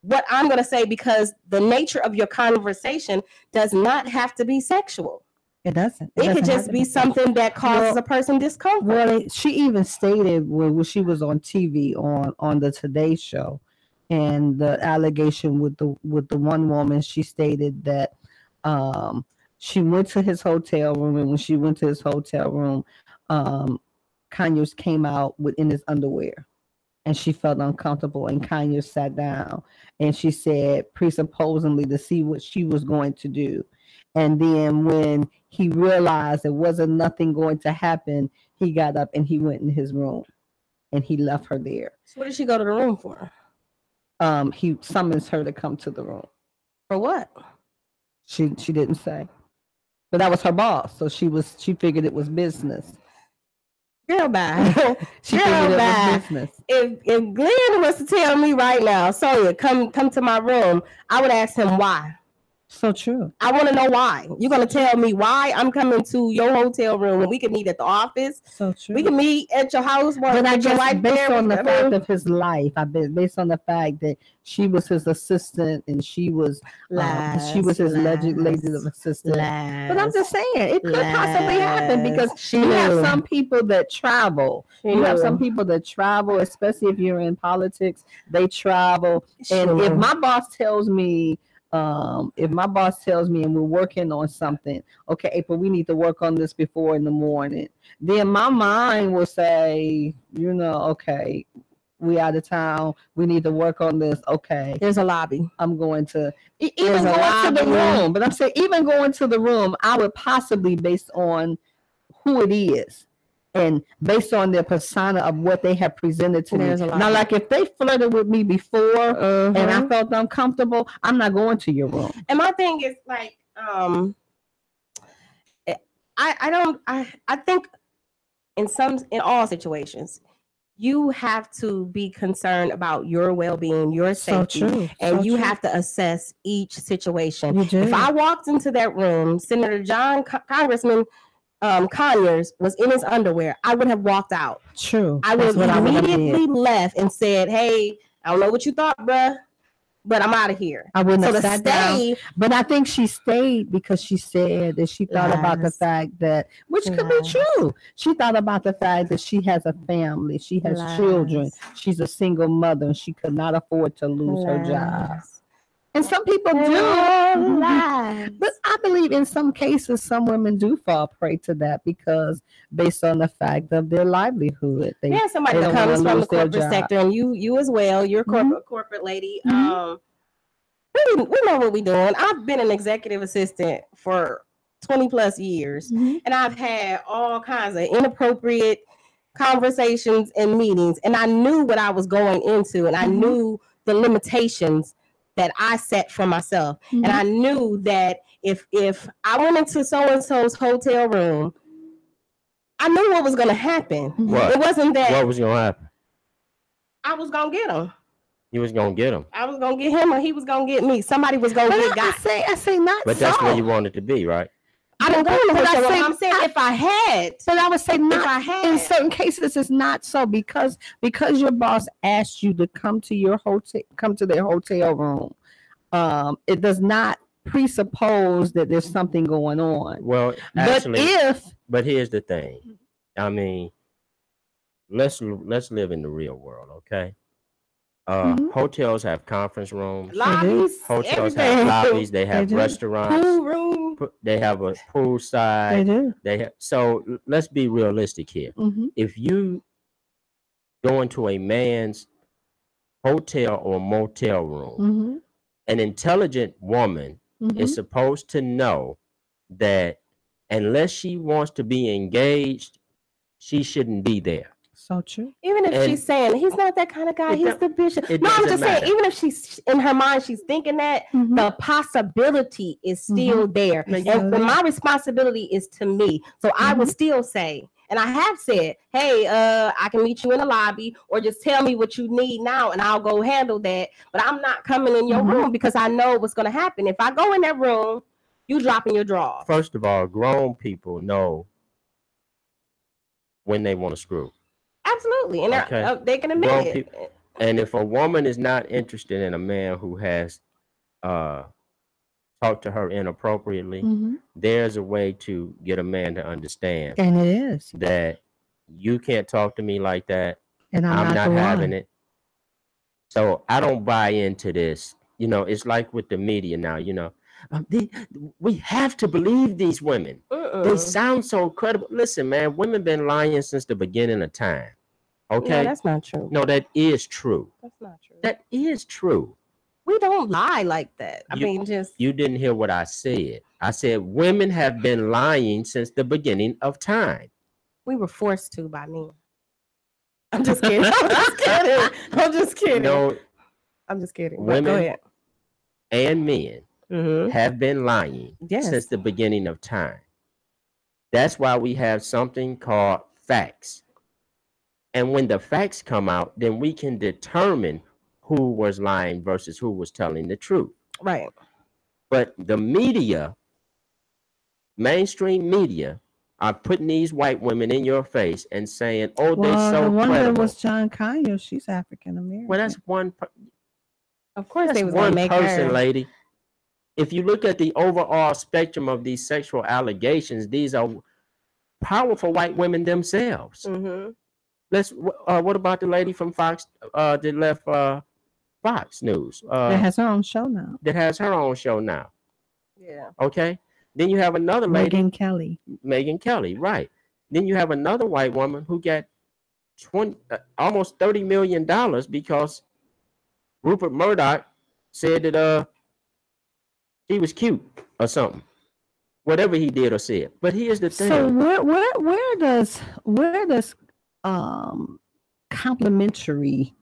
what I'm going to say because the nature of your conversation does not have to be sexual. It doesn't. It could doesn't have just to be something that causes a person discomfort. Well, she even stated when she was on TV on the Today Show, and the allegation with the one woman, she stated that she went to his hotel room, and when she went to his hotel room, Kanye came out in his underwear, and she felt uncomfortable, and Kanye sat down, and she said presupposingly to see what she was going to do. And then when he realized there wasn't nothing going to happen, he got up and he went in his room, and he left her there. So what did she go to the room for? He summons her to come to the room. For what? She didn't say. But that was her boss, so she figured it was business. Girl, bye. She figured it was business. If Glenn was to tell me right now, Sonia, come to my room, I would ask him why. So true. I want to know why. You're going to tell me why I'm coming to your hotel room when we can meet at the office. So true. We can meet at your house. But I guess based on the fact of his life, based on the fact that she was his assistant and she was his legislative assistant. But I'm just saying it could possibly happen because you have some people that travel. You have some people that travel, especially if you're in politics. They travel, and if my boss tells me. If my boss tells me and we're working on something, okay, April, we need to work on this before in the morning, then my mind will say, okay, we out of town, we need to work on this. Okay, there's a lobby. I'm going to even go to the room, but I'm saying even going to the room, I would possibly, based on who it is and based on their persona of what they have presented to me. Now, like if they flirted with me before and I felt uncomfortable, I'm not going to your room. And my thing is like, I think in all situations, you have to be concerned about your well-being, your safety, and you have to assess each situation. If I walked into that room, Senator Congressman Conyers was in his underwear, I would have walked out. True. I would have immediately left and said, hey, I don't know what you thought, bruh, but I'm out of here. I wouldn't have sat down. But I think she stayed because she said that she thought about the fact that, which could be true. She thought about the fact that she has a family. She has children. She's a single mother. And she could not afford to lose her job. And some people do. But I believe in some cases, some women do fall prey to that because based on the fact of their livelihood. Somebody that comes from the corporate sector, and you as well, you're a corporate lady. We know what we're doing. I've been an executive assistant for 20 plus years, and I've had all kinds of inappropriate conversations and meetings, and I knew what I was going into, and I knew the limitations that I set for myself. And I knew that if I went into so-and-so's hotel room, I knew what was going to happen. What? It wasn't that. What was going to happen? I was going to get him. You was going to get him. I was going to get him, or he was going to get me. Somebody was going to get got. I say not but so. That's where you wanted to be, right? I don't go to the hotel room. I'm saying if I had. But I would say not. If I had. In certain cases, it's not so because your boss asked you to come to their hotel room. It does not presuppose that there's something going on. Well, actually, but here's the thing. I mean, let's live in the real world, okay? Hotels have conference rooms. Lobbies. Hotels have lobbies. They have restaurants. Pool room. They have a pool side. They do. So let's be realistic here. If you go into a man's hotel or motel room, an intelligent woman is supposed to know that unless she wants to be engaged, she shouldn't be there. So true. Even if she's saying he's not that kind of guy, he's the bishop. No, I'm just saying, even if she's in her mind, she's thinking that the possibility is still there. And my responsibility is to me. So I would still say, and I have said, hey, I can meet you in the lobby or just tell me what you need now and I'll go handle that. But I'm not coming in your room because I know what's going to happen. If I go in that room, you dropping your drawers. First of all, grown people know when they want to screw. Absolutely. And they can admit it. And if a woman is not interested in a man who has talk to her inappropriately, there's a way to get a man to understand. And it is. That you can't talk to me like that. And I'm not having it. So I don't buy into this. You know, it's like with the media now, you know. We have to believe these women. They sound so credible. Listen, man, women been lying since the beginning of time. Okay? No, that's not true. No, that is true. That's not true. That is true. We don't lie like that. You didn't hear what I said. I said women have been lying since the beginning of time. We were forced to by men. I'm just kidding. I'm just kidding. No, I'm just kidding. Women go ahead. And men have been lying since the beginning of time. That's why we have something called facts. And when the facts come out, then we can determine who was lying versus who was telling the truth. Right. But the media, mainstream media, are putting these white women in your face and saying, "Oh, they're so the one credible." That was John Conyers. She's African American. Well, that's one. Of course, that's they was one make person, her. Lady. If you look at the overall spectrum of these sexual allegations, these are powerful white women themselves. Let's. What about the lady from Fox that left Fox News? That has her own show now. Yeah. Okay. Then you have another lady, Megyn Kelly, right? Then you have another white woman who got almost $30 million because Rupert Murdoch said that he was cute or something, whatever he did or said. But here's the thing. So where does complimentary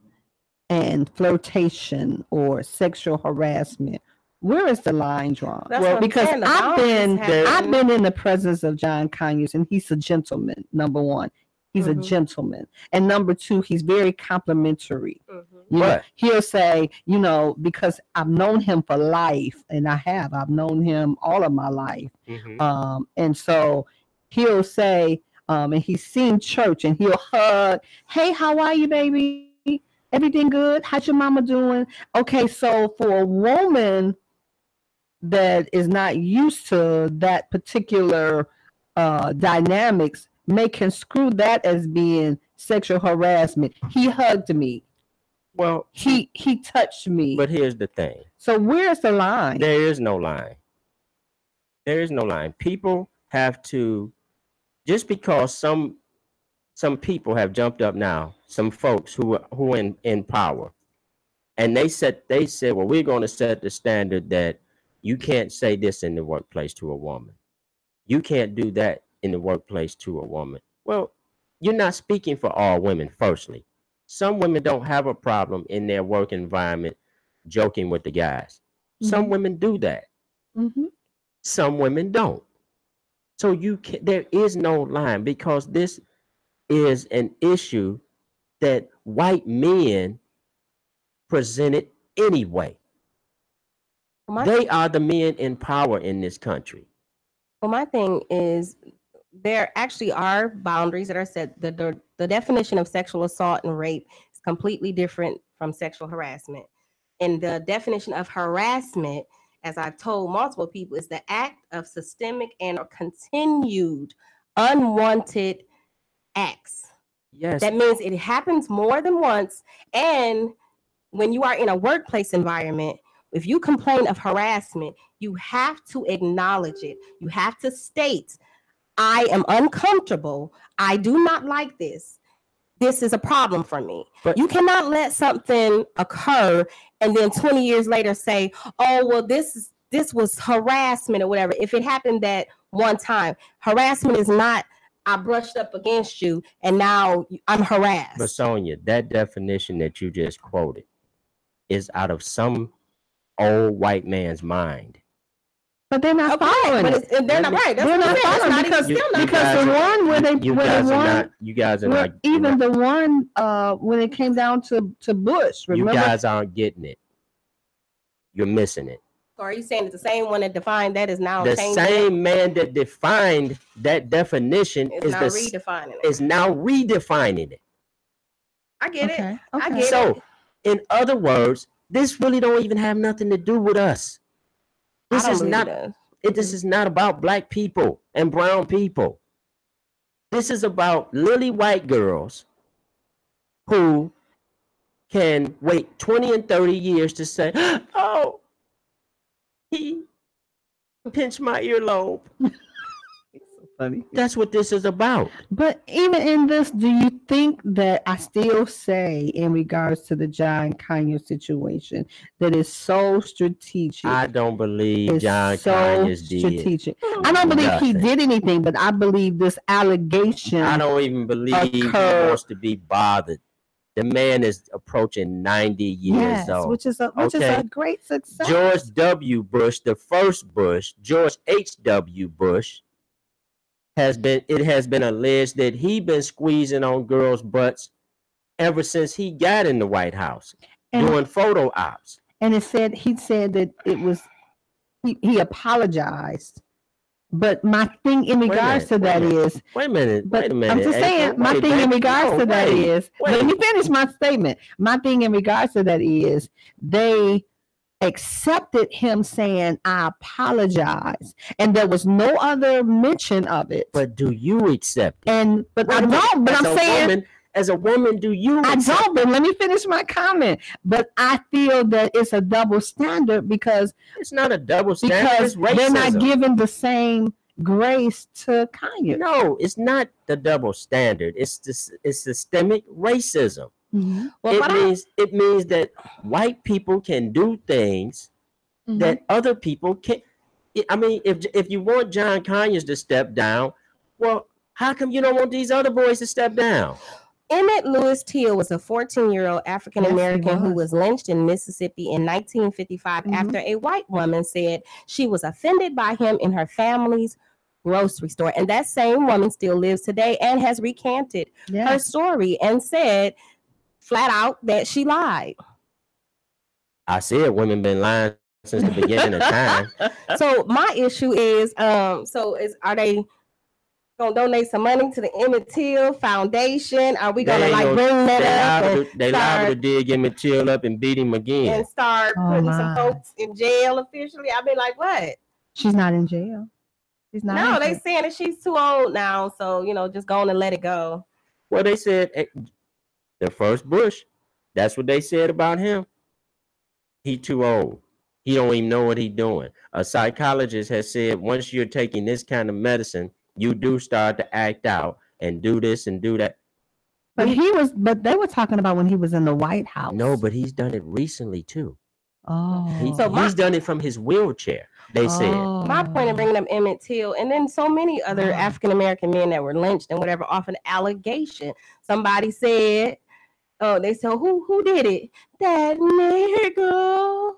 and flirtation or sexual harassment, where is the line drawn? Well, because I've been in the presence of John Conyers, and he's a gentleman. Number one, he's a gentleman, and number two, he's very complimentary. You know, he'll say, you know, because I've known him for life, and I've known him all of my life, and so he'll say, and he's seen church, and he'll hug, "Hey, how are you, baby? Everything good? How's your mama doing?" Okay, so for a woman that is not used to that particular dynamics, may construe that as being sexual harassment. He hugged me. Well, he touched me. But here's the thing. So where's the line? There is no line. There is no line. People have to, just because some people have jumped up now, some folks who are in power, and they said, well, we're going to set the standard that you can't say this in the workplace to a woman. You can't do that in the workplace to a woman. Well, you're not speaking for all women, firstly. Some women don't have a problem in their work environment joking with the guys. Some women do that. Some women don't. So there is no line, because this is an issue that white men presented anyway. They are the men in power in this country. Well, my thing is, there actually are boundaries that are set. The definition of sexual assault and rape is completely different from sexual harassment. And the definition of harassment, as I've told multiple people, is the act of systemic and or continued unwanted acts. Yes. That means it happens more than once. And when you are in a workplace environment, if you complain of harassment, you have to acknowledge it. You have to state, I am uncomfortable. I do not like this. This is a problem for me. But you cannot let something occur and then 20 years later say, oh, well, this was harassment or whatever. If it happened that one time, harassment is not, I brushed up against you and now I'm harassed. But Sonia, that definition that you just quoted is out of some old white man's mind. But they're not following it. They're not right. They're not following because the one where they you guys are not even the one when it came down to Bush. Remember? You guys aren't getting it. You're missing it. So are you saying it's the same one that defined that is now the same man that defined that definition is now redefining it? Is now redefining it. I get it. Okay. I get it. So, in other words, this really don't even have nothing to do with us. This is not. This is not about black people and brown people. This is about lily white girls who can wait 20 and 30 years to say, "Oh, he pinched my earlobe." Funny. That's what this is about. But even in this, do you think that I still say in regards to the John Conyers situation that is so strategic? I don't believe It's John so Conyers did. strategic. I don't believe he Nothing. did anything, but I believe this allegation. I don't even believe he occurred. wants to be bothered. The man is approaching 90 years yes, old. which is a great success. George W. Bush, the first Bush, George H.W. Bush, has been alleged that he been squeezing on girls' butts ever since he got in the White House doing photo ops. And he said that it was he apologized. But my thing in regards to that is wait a minute. I'm just saying my thing in regards to that is let me finish my statement. My thing in regards to that is they accepted him saying I apologize, and there was no other mention of it. But do you accept it? But I don't. But I'm saying, as a woman, do you? I don't. But let me finish my comment. But I feel that it's a double standard because it's not a double standard. Because they're not giving the same grace to Kanye. No, it's not the double standard. It's systemic racism. Mm-hmm. Well, it means that white people can do things that other people can't. I mean, if you want John Conyers to step down, well, how come you don't want these other boys to step down? Emmett Lewis Till was a 14-year-old African American who was lynched in Mississippi in 1955 after a white woman said she was offended by him in her family's grocery store. And that same woman still lives today and has recanted her story and said flat out that she lied. I said women been lying since the beginning of time. So my issue is, are they gonna donate some money to the Emmett Till Foundation? Are we gonna bring that up? They liable to dig Emmett Till up and beat him again and start putting some folks in jail officially? I mean, like what? She's not in jail. She's not. No, they saying that she's too old now, so just go on and let it go. Well, they said the first Bush. That's what they said about him. He too old. He don't even know what he's doing. A psychologist has said once you're taking this kind of medicine, you do start to act out and do this and do that. But they were talking about when he was in the White House. No, but he's done it recently too. Oh, he's done it from his wheelchair. They said. My point of bringing up Emmett Till and then so many other African American men that were lynched and whatever off an allegation. Somebody said, they said, who did it? That nigga.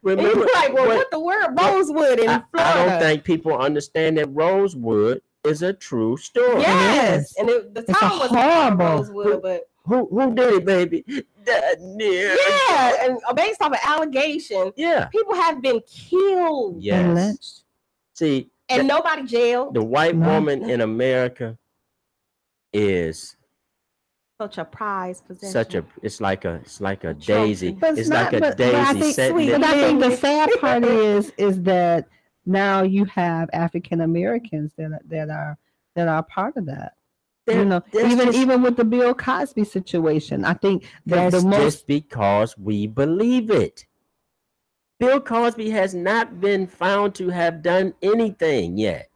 Remember, like, what the word Rosewood in Florida? I don't think people understand that Rosewood is a true story. Yes, and the time was horrible. Rosewood, but who did it, baby? That nigga. Yeah, and based off an allegation, people have been killed. Yes. See, and nobody jailed. The white woman in America is such a prized possession. It's like a daisy. It's like a daisy. But I think the sad part is that now you have African Americans that are part of that. Even with the Bill Cosby situation, I think that's just because we believe it. Bill Cosby has not been found to have done anything yet.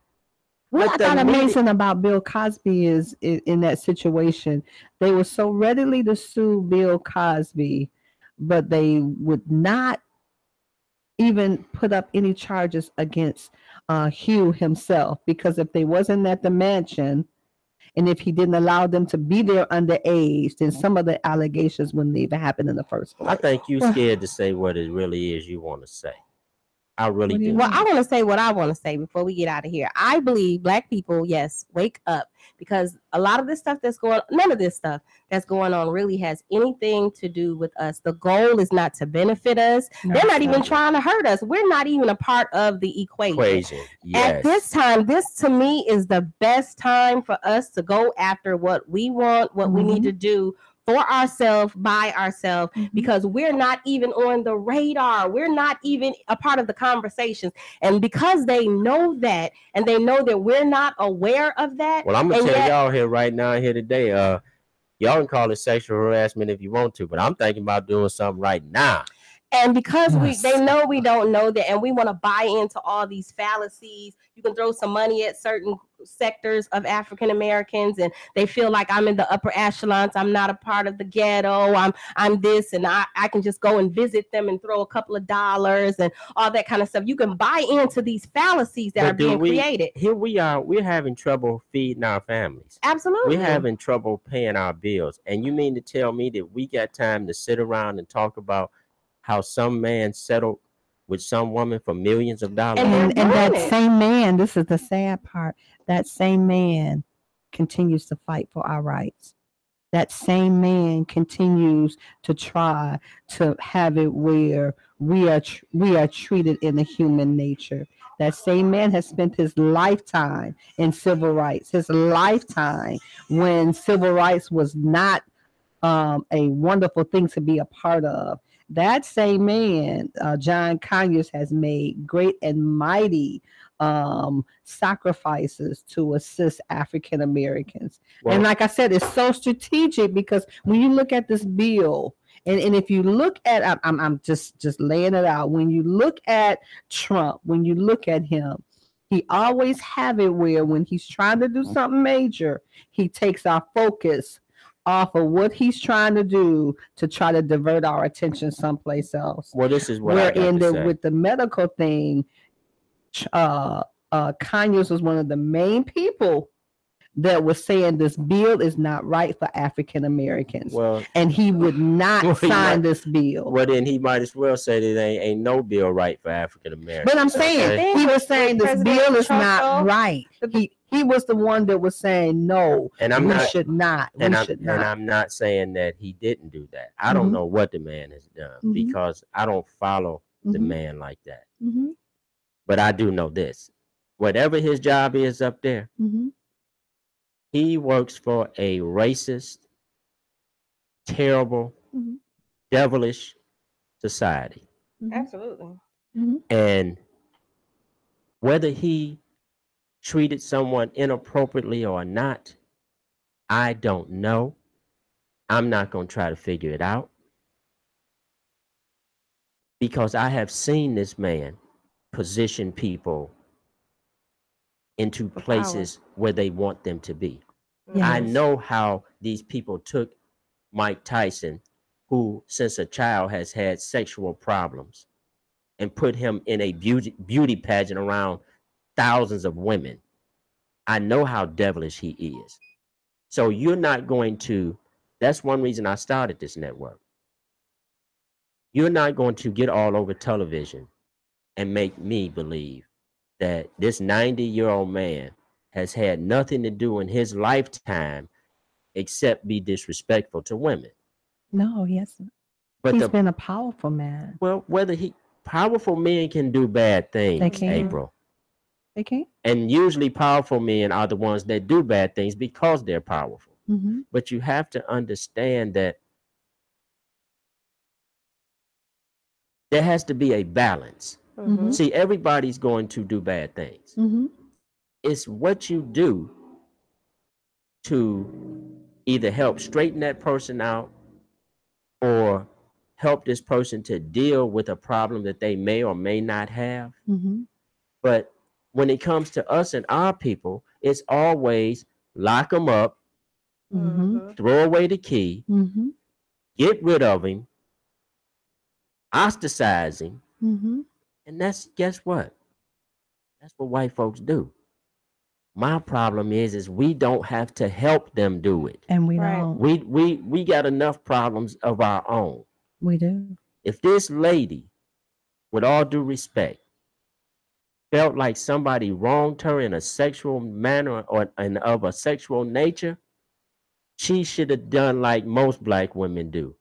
What I thought amazing about Bill Cosby is in that situation, they were so readily to sue Bill Cosby, but they would not even put up any charges against Hugh himself, because if they wasn't at the mansion and if he didn't allow them to be there underage, then some of the allegations wouldn't even happen in the first place. I think you're scared to say what it really is you want to say. I really do. Well, I want to say what I want to say before we get out of here. I believe Black people, yes, wake up, because a lot of this stuff none of this stuff that's going on really has anything to do with us. The goal is not to benefit us. They're not even trying to hurt us. We're not even a part of the equation. Yes. At this time, this to me is the best time for us to go after what we want, what we need to do for ourselves, by ourselves, because we're not even on the radar. We're not even a part of the conversations. And because they know that, and they know that we're not aware of that. Well, I'm going to tell y'all here right now, here today, y'all can call it sexual harassment if you want to, but I'm thinking about doing something right now. And because they know we don't know that, and we want to buy into all these fallacies. You can throw some money at certain sectors of African Americans, and they feel like I'm in the upper echelons. I'm not a part of the ghetto. I'm this, and I can just go and visit them and throw a couple of dollars and all that kind of stuff. You can buy into these fallacies that are being created. Here we are. We're having trouble feeding our families. Absolutely. We're having trouble paying our bills. And you mean to tell me that we got time to sit around and talk about how some man settled with some woman for millions of dollars? And that same man, this is the sad part, that same man continues to fight for our rights. That same man continues to try to have it where we are treated in the human nature. That same man has spent his lifetime in civil rights, his lifetime when civil rights was not a wonderful thing to be a part of. That same man, John Conyers, has made great and mighty sacrifices to assist African Americans. Well, and like I said, it's so strategic because when you look at this bill, and if you look at, I'm just laying it out. When you look at Trump, when you look at him, he always have it where when he's trying to do something major, he takes our focus off of what he's trying to do to try to divert our attention someplace else. Well, this is what I got to say. With the medical thing, Conyers was one of the main people that was saying this bill is not right for African Americans. Well, and he would not sign this bill. Well, then he might as well say that ain't no bill right for African Americans. But I'm saying he was saying this bill is not right. He was the one that was saying no, and we should not. And I'm not saying that he didn't do that. I don't know what the man has done because I don't follow the man like that. But I do know this: whatever his job is up there, he works for a racist, terrible, devilish society. Absolutely. And whether he treated someone inappropriately or not, I don't know. I'm not going to try to figure it out because I have seen this man position people into places where they want them to be. Yes. I know how these people took Mike Tyson, who since a child has had sexual problems, and put him in a beauty pageant around thousands of women. I know how devilish he is. So you're not going to, that's one reason I started this network. You're not going to get all over television and make me believe that this 90-year-old man has had nothing to do in his lifetime except be disrespectful to women. No, he hasn't. But he's been a powerful man. Well, powerful men can do bad things, they can. April. They can. And usually powerful men are the ones that do bad things because they're powerful. But you have to understand that there has to be a balance. See, everybody's going to do bad things. It's what you do to either help straighten that person out or help this person to deal with a problem that they may or may not have. But when it comes to us and our people, it's always lock them up, throw away the key, get rid of him, ostracize him. And guess what? That's what white folks do. My problem is we don't have to help them do it. And we don't. We got enough problems of our own. We do. If this lady, with all due respect, felt like somebody wronged her in a sexual manner and of a sexual nature, she should have done like most black women do.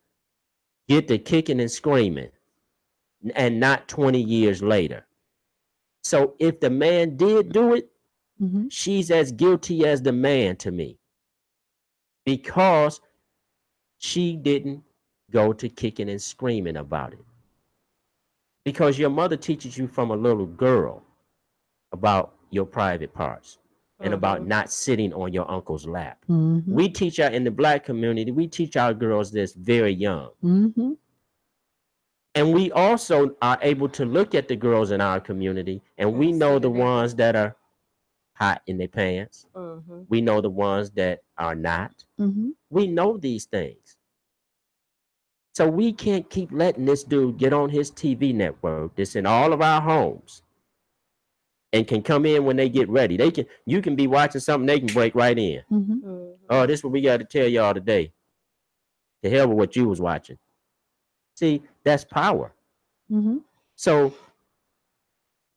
Get to kicking and screaming, and not 20 years later. So if the man did do it, she's as guilty as the man to me. Because she didn't go to kicking and screaming about it. Because your mother teaches you from a little girl about your private parts and about not sitting on your uncle's lap. We teach in the Black community, we teach our girls this very young. And we also are able to look at the girls in our community, and we know the ones that are hot in their pants. We know the ones that are not. We know these things. So we can't keep letting this dude get on his TV network that's in all of our homes and can come in when they get ready. You can be watching something, they can break right in. Oh, this is what we got to tell y'all today. To hell with what you was watching. See, that's power. So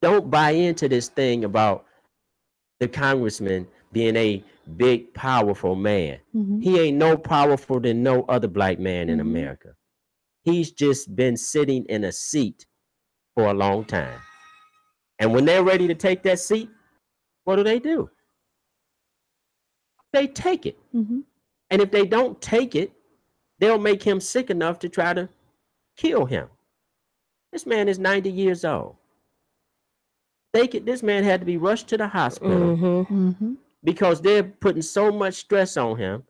don't buy into this thing about the congressman being a big, powerful man. He ain't no powerful than no other black man in America. He's just been sitting in a seat for a long time. And when they're ready to take that seat, what do? They take it. And if they don't take it, they'll make him sick enough to try to kill him. This man is 90 years old. This man had to be rushed to the hospital because they're putting so much stress on him.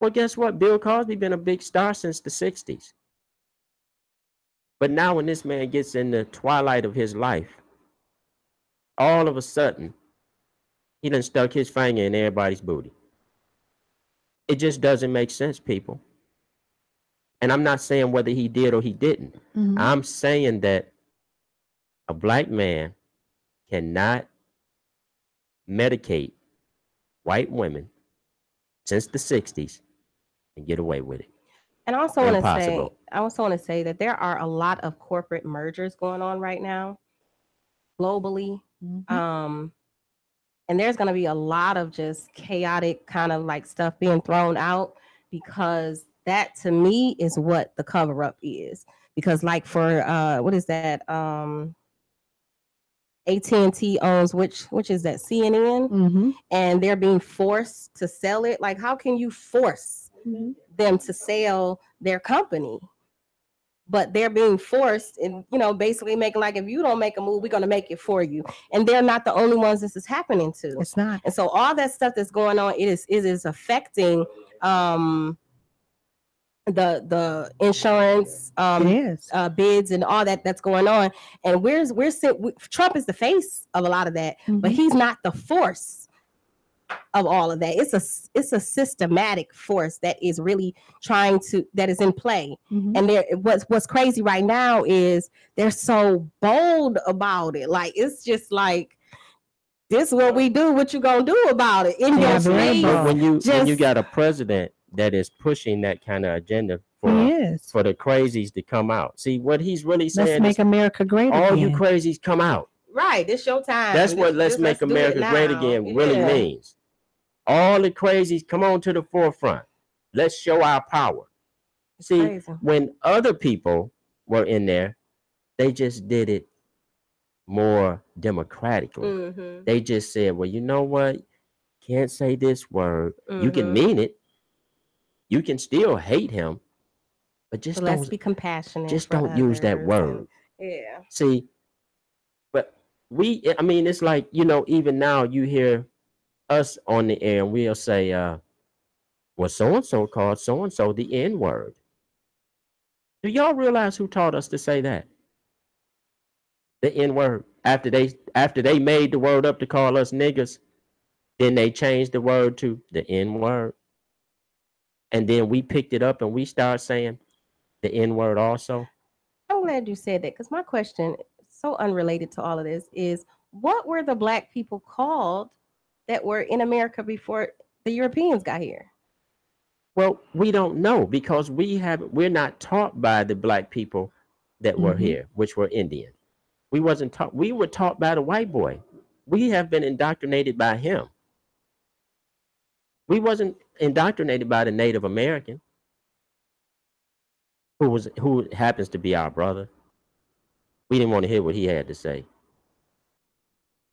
Well, guess what? Bill Cosby been a big star since the 60s. But now when this man gets in the twilight of his life, all of a sudden, he done stuck his finger in everybody's booty. It just doesn't make sense, people. And I'm not saying whether he did or he didn't. I'm saying that a black man cannot medicate white women since the 60s and get away with it. And I also want to say that there are a lot of corporate mergers going on right now globally. And there's going to be a lot of just chaotic kind of like stuff being thrown out, because that to me is what the cover up is. Because like for what is that? AT&T owns which is that, CNN, and they're being forced to sell it. Like, how can you force them to sell their company? But they're being forced, and basically making like, if you don't make a move, we're going to make it for you. And they're not the only ones this is happening to. It's not. And so all that stuff that's going on, it is affecting the insurance bids and all that's going on. And Trump is the face of a lot of that, but he's not the force of all of that. It's a systematic force that is really that is in play. And what's crazy right now is they're so bold about it. Like, it's just like, this is what we do. What you gonna do about it? In your face. When you got a president that is pushing that kind of agenda for the crazies to come out. See, what he's really saying, let's make America great again. All you crazies come out. Right, this your time. That's what let's make America great again really means. All the crazies come on to the forefront. Let's show our power. See, when other people were in there, they just did it more democratically. They just said, well, you know what? Can't say this word. You can mean it. You can still hate him, but just let's be compassionate. Just don't use that word. See, but it's like, even now you hear us on the air and we'll say, well, so-and-so called so-and-so the N-word. Do y'all realize who taught us to say that? The N-word. After they made the word up to call us niggas, then they changed the word to the N-word. And then we picked it up and we started saying the N-word also. I'm glad you said that, because my question, so unrelated to all of this, is what were the black people called that were in America before the Europeans got here? Well, we don't know, because we're not taught by the black people that were here, which were Indian. We were taught by the white boy. We have been indoctrinated by him. We wasn't indoctrinated by the Native American, who happens to be our brother. We didn't want to hear what he had to say.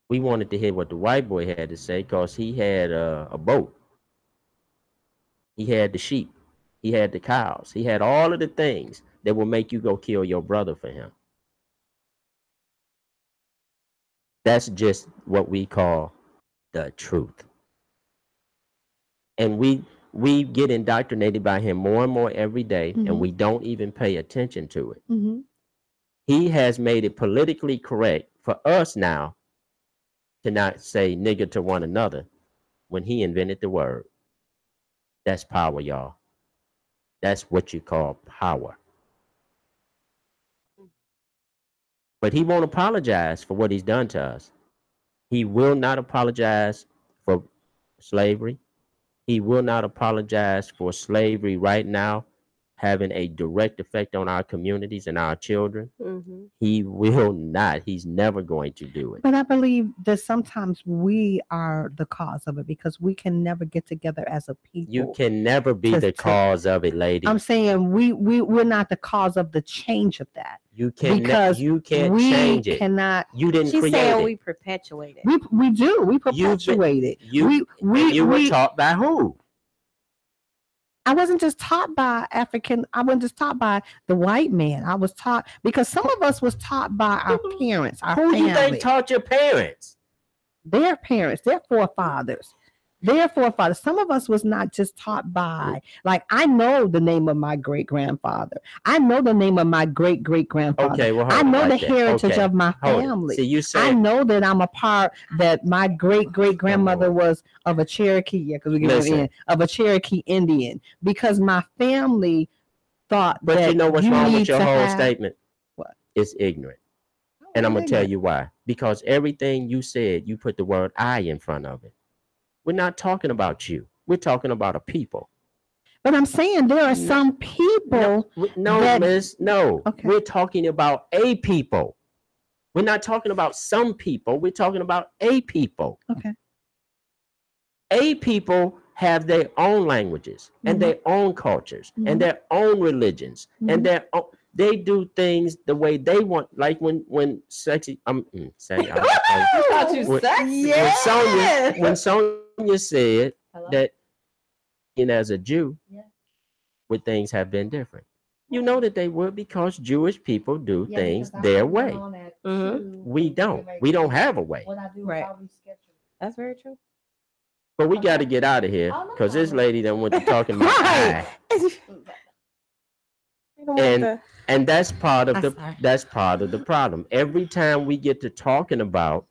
We wanted to hear what the white boy had to say, because he had a boat. He had the sheep. He had the cows. He had all of the things that will make you go kill your brother for him. That's just what we call the truth. And we get indoctrinated by him more and more every day, and we don't even pay attention to it. He has made it politically correct for us now to not say nigger to one another when he invented the word. That's power, y'all. That's what you call power. But he won't apologize for what he's done to us. He will not apologize for slavery. He will not apologize for slavery right now having a direct effect on our communities and our children. He will not. He's never going to do it. But I believe that sometimes we are the cause of it because we can never get together as a people. You can never be the cause of it, lady. I'm saying we're not the cause of the change of that. You can't change it. Cannot. You didn't She's create saying it. we perpetuate it. We do. We perpetuate it. You were taught by who? I wasn't just taught by African. I wasn't just taught by the white man. I was taught because some of us was taught by our parents, our Who family. you think taught your parents? Their parents, their forefathers. Some of us was not just taught by, like, I know the name of my great grandfather. I know the name of my great great grandfather. Okay, well, I know the heritage of my family. See, you said I know that I'm a part that my great great grandmother was of a Cherokee. Yeah, because we get in of a Cherokee Indian because my family thought. But that you know what's wrong with your whole statement? What? It's ignorant. And I'm gonna tell you why. Because everything you said, you put the word I in front of it. We're not talking about you. We're talking about a people. But I'm saying there are some people. No, miss. No. Okay. We're talking about a people. We're not talking about some people. We're talking about a people. Okay. A people have their own languages and their own cultures and their own religions and their own. They do things the way they want, like when sexy. Sexy. When Sonia said that, as a Jew, would things have been different? You know that they would because Jewish people do things their way. We don't. We don't have a way. Right. That's very true. But we got to get out of here because this lady done went to talking about I. And that's part of the problem. Every time we get to talking about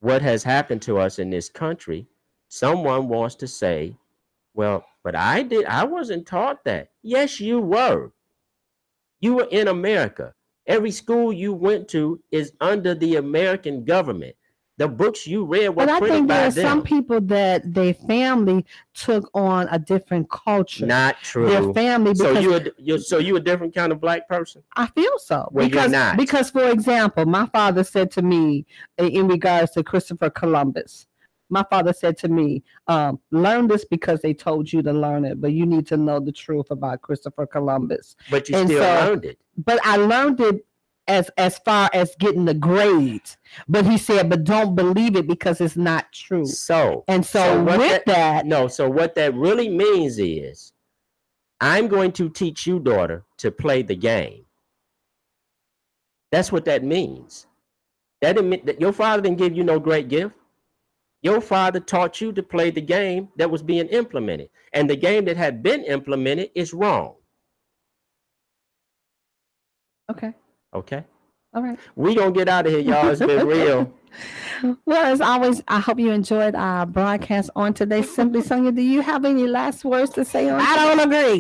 what has happened to us in this country, someone wants to say, well, but I wasn't taught that. Yes, you were. You were in America. Every school you went to is under the American government. The books you read were printed by them. But I think there are some people that their family took on a different culture. Not true. Their family. So you a different kind of black person? I feel so. Well, you're not. Because, for example, my father said to me in regards to Christopher Columbus, my father said to me, learn this because they told you to learn it, but you need to know the truth about Christopher Columbus. But you still learned it. But I learned it as far as getting the grades. But he said, but don't believe it because it's not true. So what that really means is I'm going to teach you, daughter, to play the game. That's what that means. That didn't mean that your father didn't give you no great gift. Your father taught you to play the game that was being implemented. And the game that had been implemented is wrong. Okay. Okay. All right. We gonna get out of here, y'all. It's been real. Well, as always, I hope you enjoyed our broadcast on today. Simply Sonia, do you have any last words to say on I don't agree.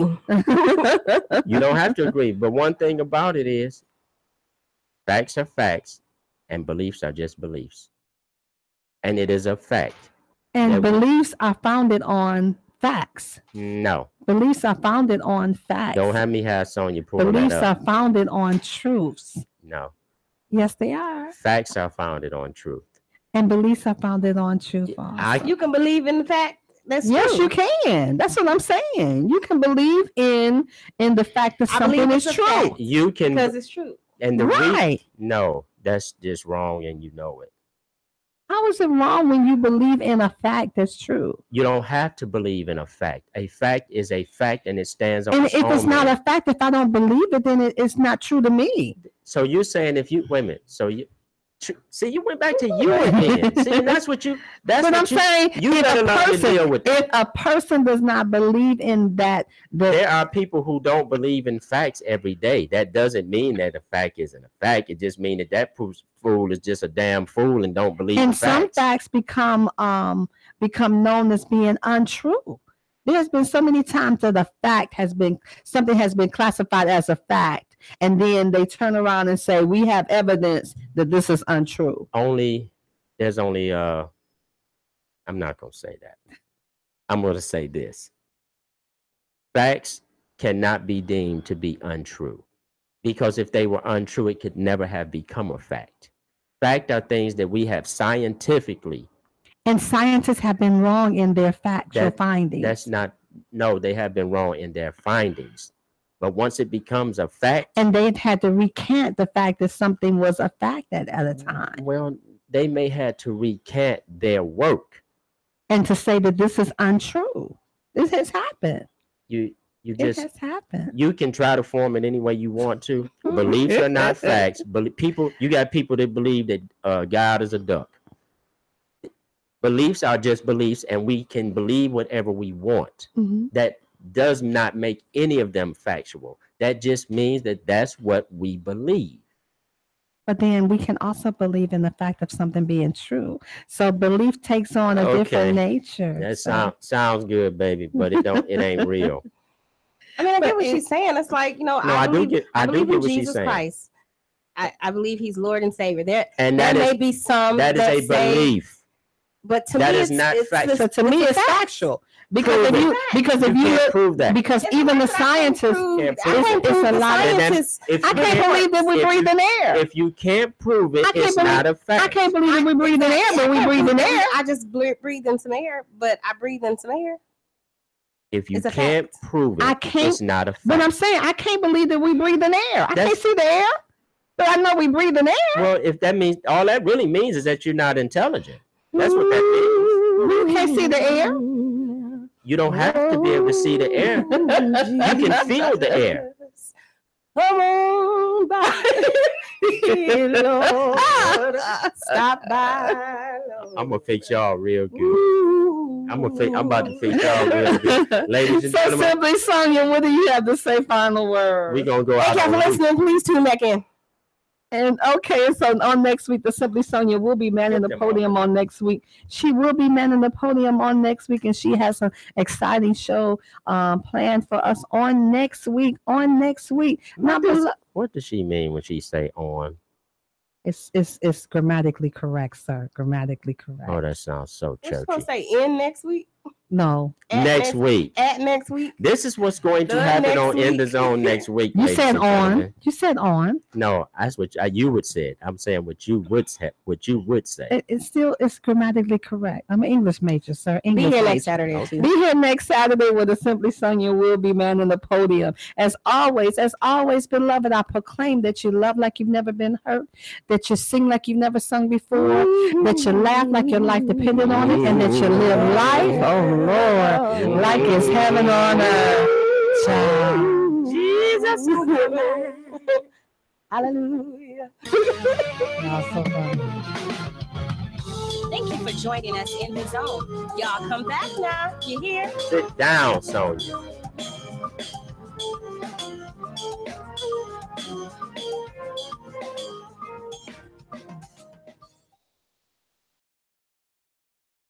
You don't have to agree, but one thing about it is facts are facts and beliefs are just beliefs. And it is a fact. And beliefs are founded on facts. No. Beliefs are founded on facts. Don't have me have Sonia pull Beliefs that up. are founded on truths. No. Yes, they are. Facts are founded on truth. And beliefs are founded on truth. You can believe in the fact that's yes, true. you can. That's what I'm saying. You can believe in the fact that something is true. You can because it's true. And the right. no, that's just wrong, and you know it. How is it wrong when you believe in a fact that's true? You don't have to believe in a fact. A fact is a fact, and it stands on And its if own it's not merit. a fact, if I don't believe it, then it's not true to me. So you're saying if you wait a minute, so you see you went back to you again. See, and that's what you. That's But what I'm saying, you better learn to deal with. if a person does not believe in that, There are people who don't believe in facts every day. That doesn't mean that a fact isn't a fact. It just means that fool is just a damn fool and don't believe in facts. And some facts become known as being untrue. There's been so many times that something has been classified as a fact, and then they turn around and say we have evidence that this is untrue. There's only I'm not gonna say that. I'm gonna say this. Facts cannot be deemed to be untrue, because if they were untrue, it could never have become a fact. Fact are things that we have scientifically. And scientists have been wrong in their factual findings. They have been wrong in their findings. But once it becomes a fact. And they've had to recant the fact that something was a fact at a time. Well, they may have to recant their work. And to say that this is untrue. This has happened. It has happened. You can try to form it any way you want to. Beliefs are not facts. You got people that believe that God is a duck. Beliefs are just beliefs, and we can believe whatever we want. Mm-hmm. That does not make any of them factual. That just means that that's what we believe. But then we can also believe in the fact of something being true. So belief takes on a different nature. That sounds good, baby, but it ain't real. I mean, I get what she's saying. It's like, I believe in Jesus Christ. I believe he's Lord and Savior. There may be some that is a belief. But to that me, is not fact. So to me, it's factual. Because if you can't prove that. Because even the scientists, it's a lot. I can't believe that we breathe in air. If you can't prove it, it's not a fact. I can't believe that we breathe in air, but we breathe in air. I just breathe in some air, but I breathe in some air. If you can't prove it, it's not a fact. But I'm saying I can't believe that we breathe in air. I can't see the air, but I know we breathe in air. Well, if that means all that really means is that you're not intelligent. That's what that means. You can't see the air. You don't have to be able to see the air. You can feel the air. Come on by, Lord. Stop by. Lord. I'm gonna fix y'all real good. I'm about to fix y'all real good, ladies and gentlemen. So Simply Sonia, what do you have to say? Final word. We're gonna go out. Thank you for listening. Please tune back in. And okay, so on next week, the Simply Sonia will be manning the podium on next week. She will be manning the podium on next week, and she has an exciting show planned for us on next week. What does she mean when she say on? It's grammatically correct, sir. Grammatically correct. Oh, that sounds so churchy. You're supposed to say in next week? No. Next week. At next week. This is what's going to happen on In the Zone next week. You said on. You said on. No, that's what you would say. I'm saying what you would say. It's grammatically correct. I'm an English major, sir. Be here next Saturday too. Be here next Saturday where the Simply Sonia will be manning the podium. As always, beloved, I proclaim that you love like you've never been hurt, that you sing like you've never sung before, that you laugh like your life depended on it, and that you live life, oh Lord, like it's heaven on earth. Child. Jesus is heaven. Hallelujah. Thank you for joining us in the zone. Y'all come back now. You hear? Sit down, Sonia.